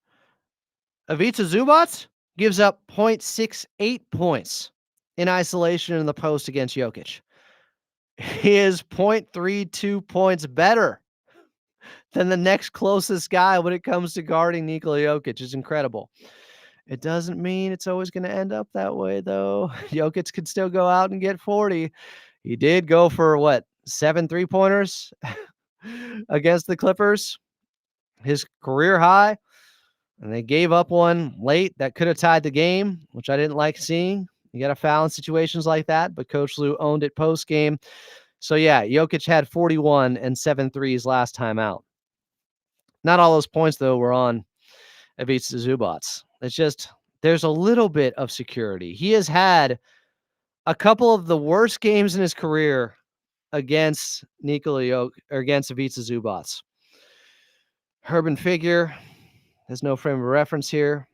Ivica Zubac gives up 0.68 points in isolation in the post against Jokic. He is 0.32 points better than the next closest guy when it comes to guarding Nikola Jokic. It's incredible. It doesn't mean it's always going to end up that way, though. Jokic could still go out and get 40. He did go for, 7 3-pointers against the Clippers, his career high. And they gave up one late that could have tied the game, which I didn't like seeing. You got to foul in situations like that, but Coach Lue owned it post-game. So, yeah, Jokic had 41 and 7 threes last time out. Not all those points, though, were on Ivica Zubac. It's just there's a little bit of security. He has had a couple of the worst games in his career against Nikola Jokic or against Ivica Zubac. Urban figure. There's no frame of reference here.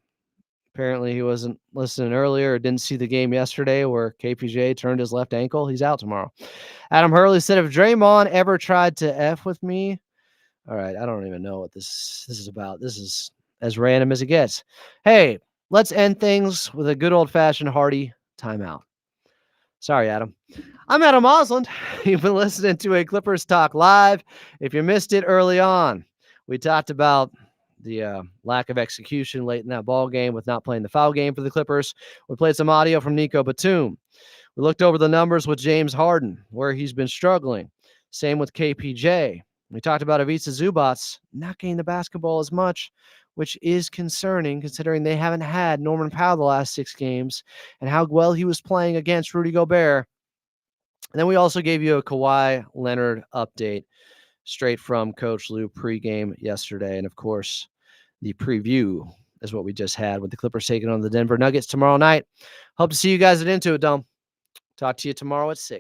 Apparently, he wasn't listening earlier or didn't see the game yesterday where KPJ turned his left ankle. He's out tomorrow. Adam Hurley said, if Draymond ever tried to F with me, all right, I don't even know what this is about. This is as random as it gets. Hey, let's end things with a good old-fashioned hearty timeout. Sorry, Adam. I'm Adam Osland. You've been listening to a Clippers Talk Live. If you missed it early on, we talked about the lack of execution late in that ball game with not playing the foul game for the Clippers. We played some audio from Nico Batum. We looked over the numbers with James Harden, where he's been struggling. Same with KPJ. We talked about Ivica Zubac not getting the basketball as much, which is concerning considering they haven't had Norman Powell the last 6 games and how well he was playing against Rudy Gobert. And then we also gave you a Kawhi Leonard update straight from Coach Lue pregame yesterday. And, of course, the preview is what we just had with the Clippers taking on the Denver Nuggets tomorrow night. Hope to see you guys at Into It Dome. Talk to you tomorrow at 6.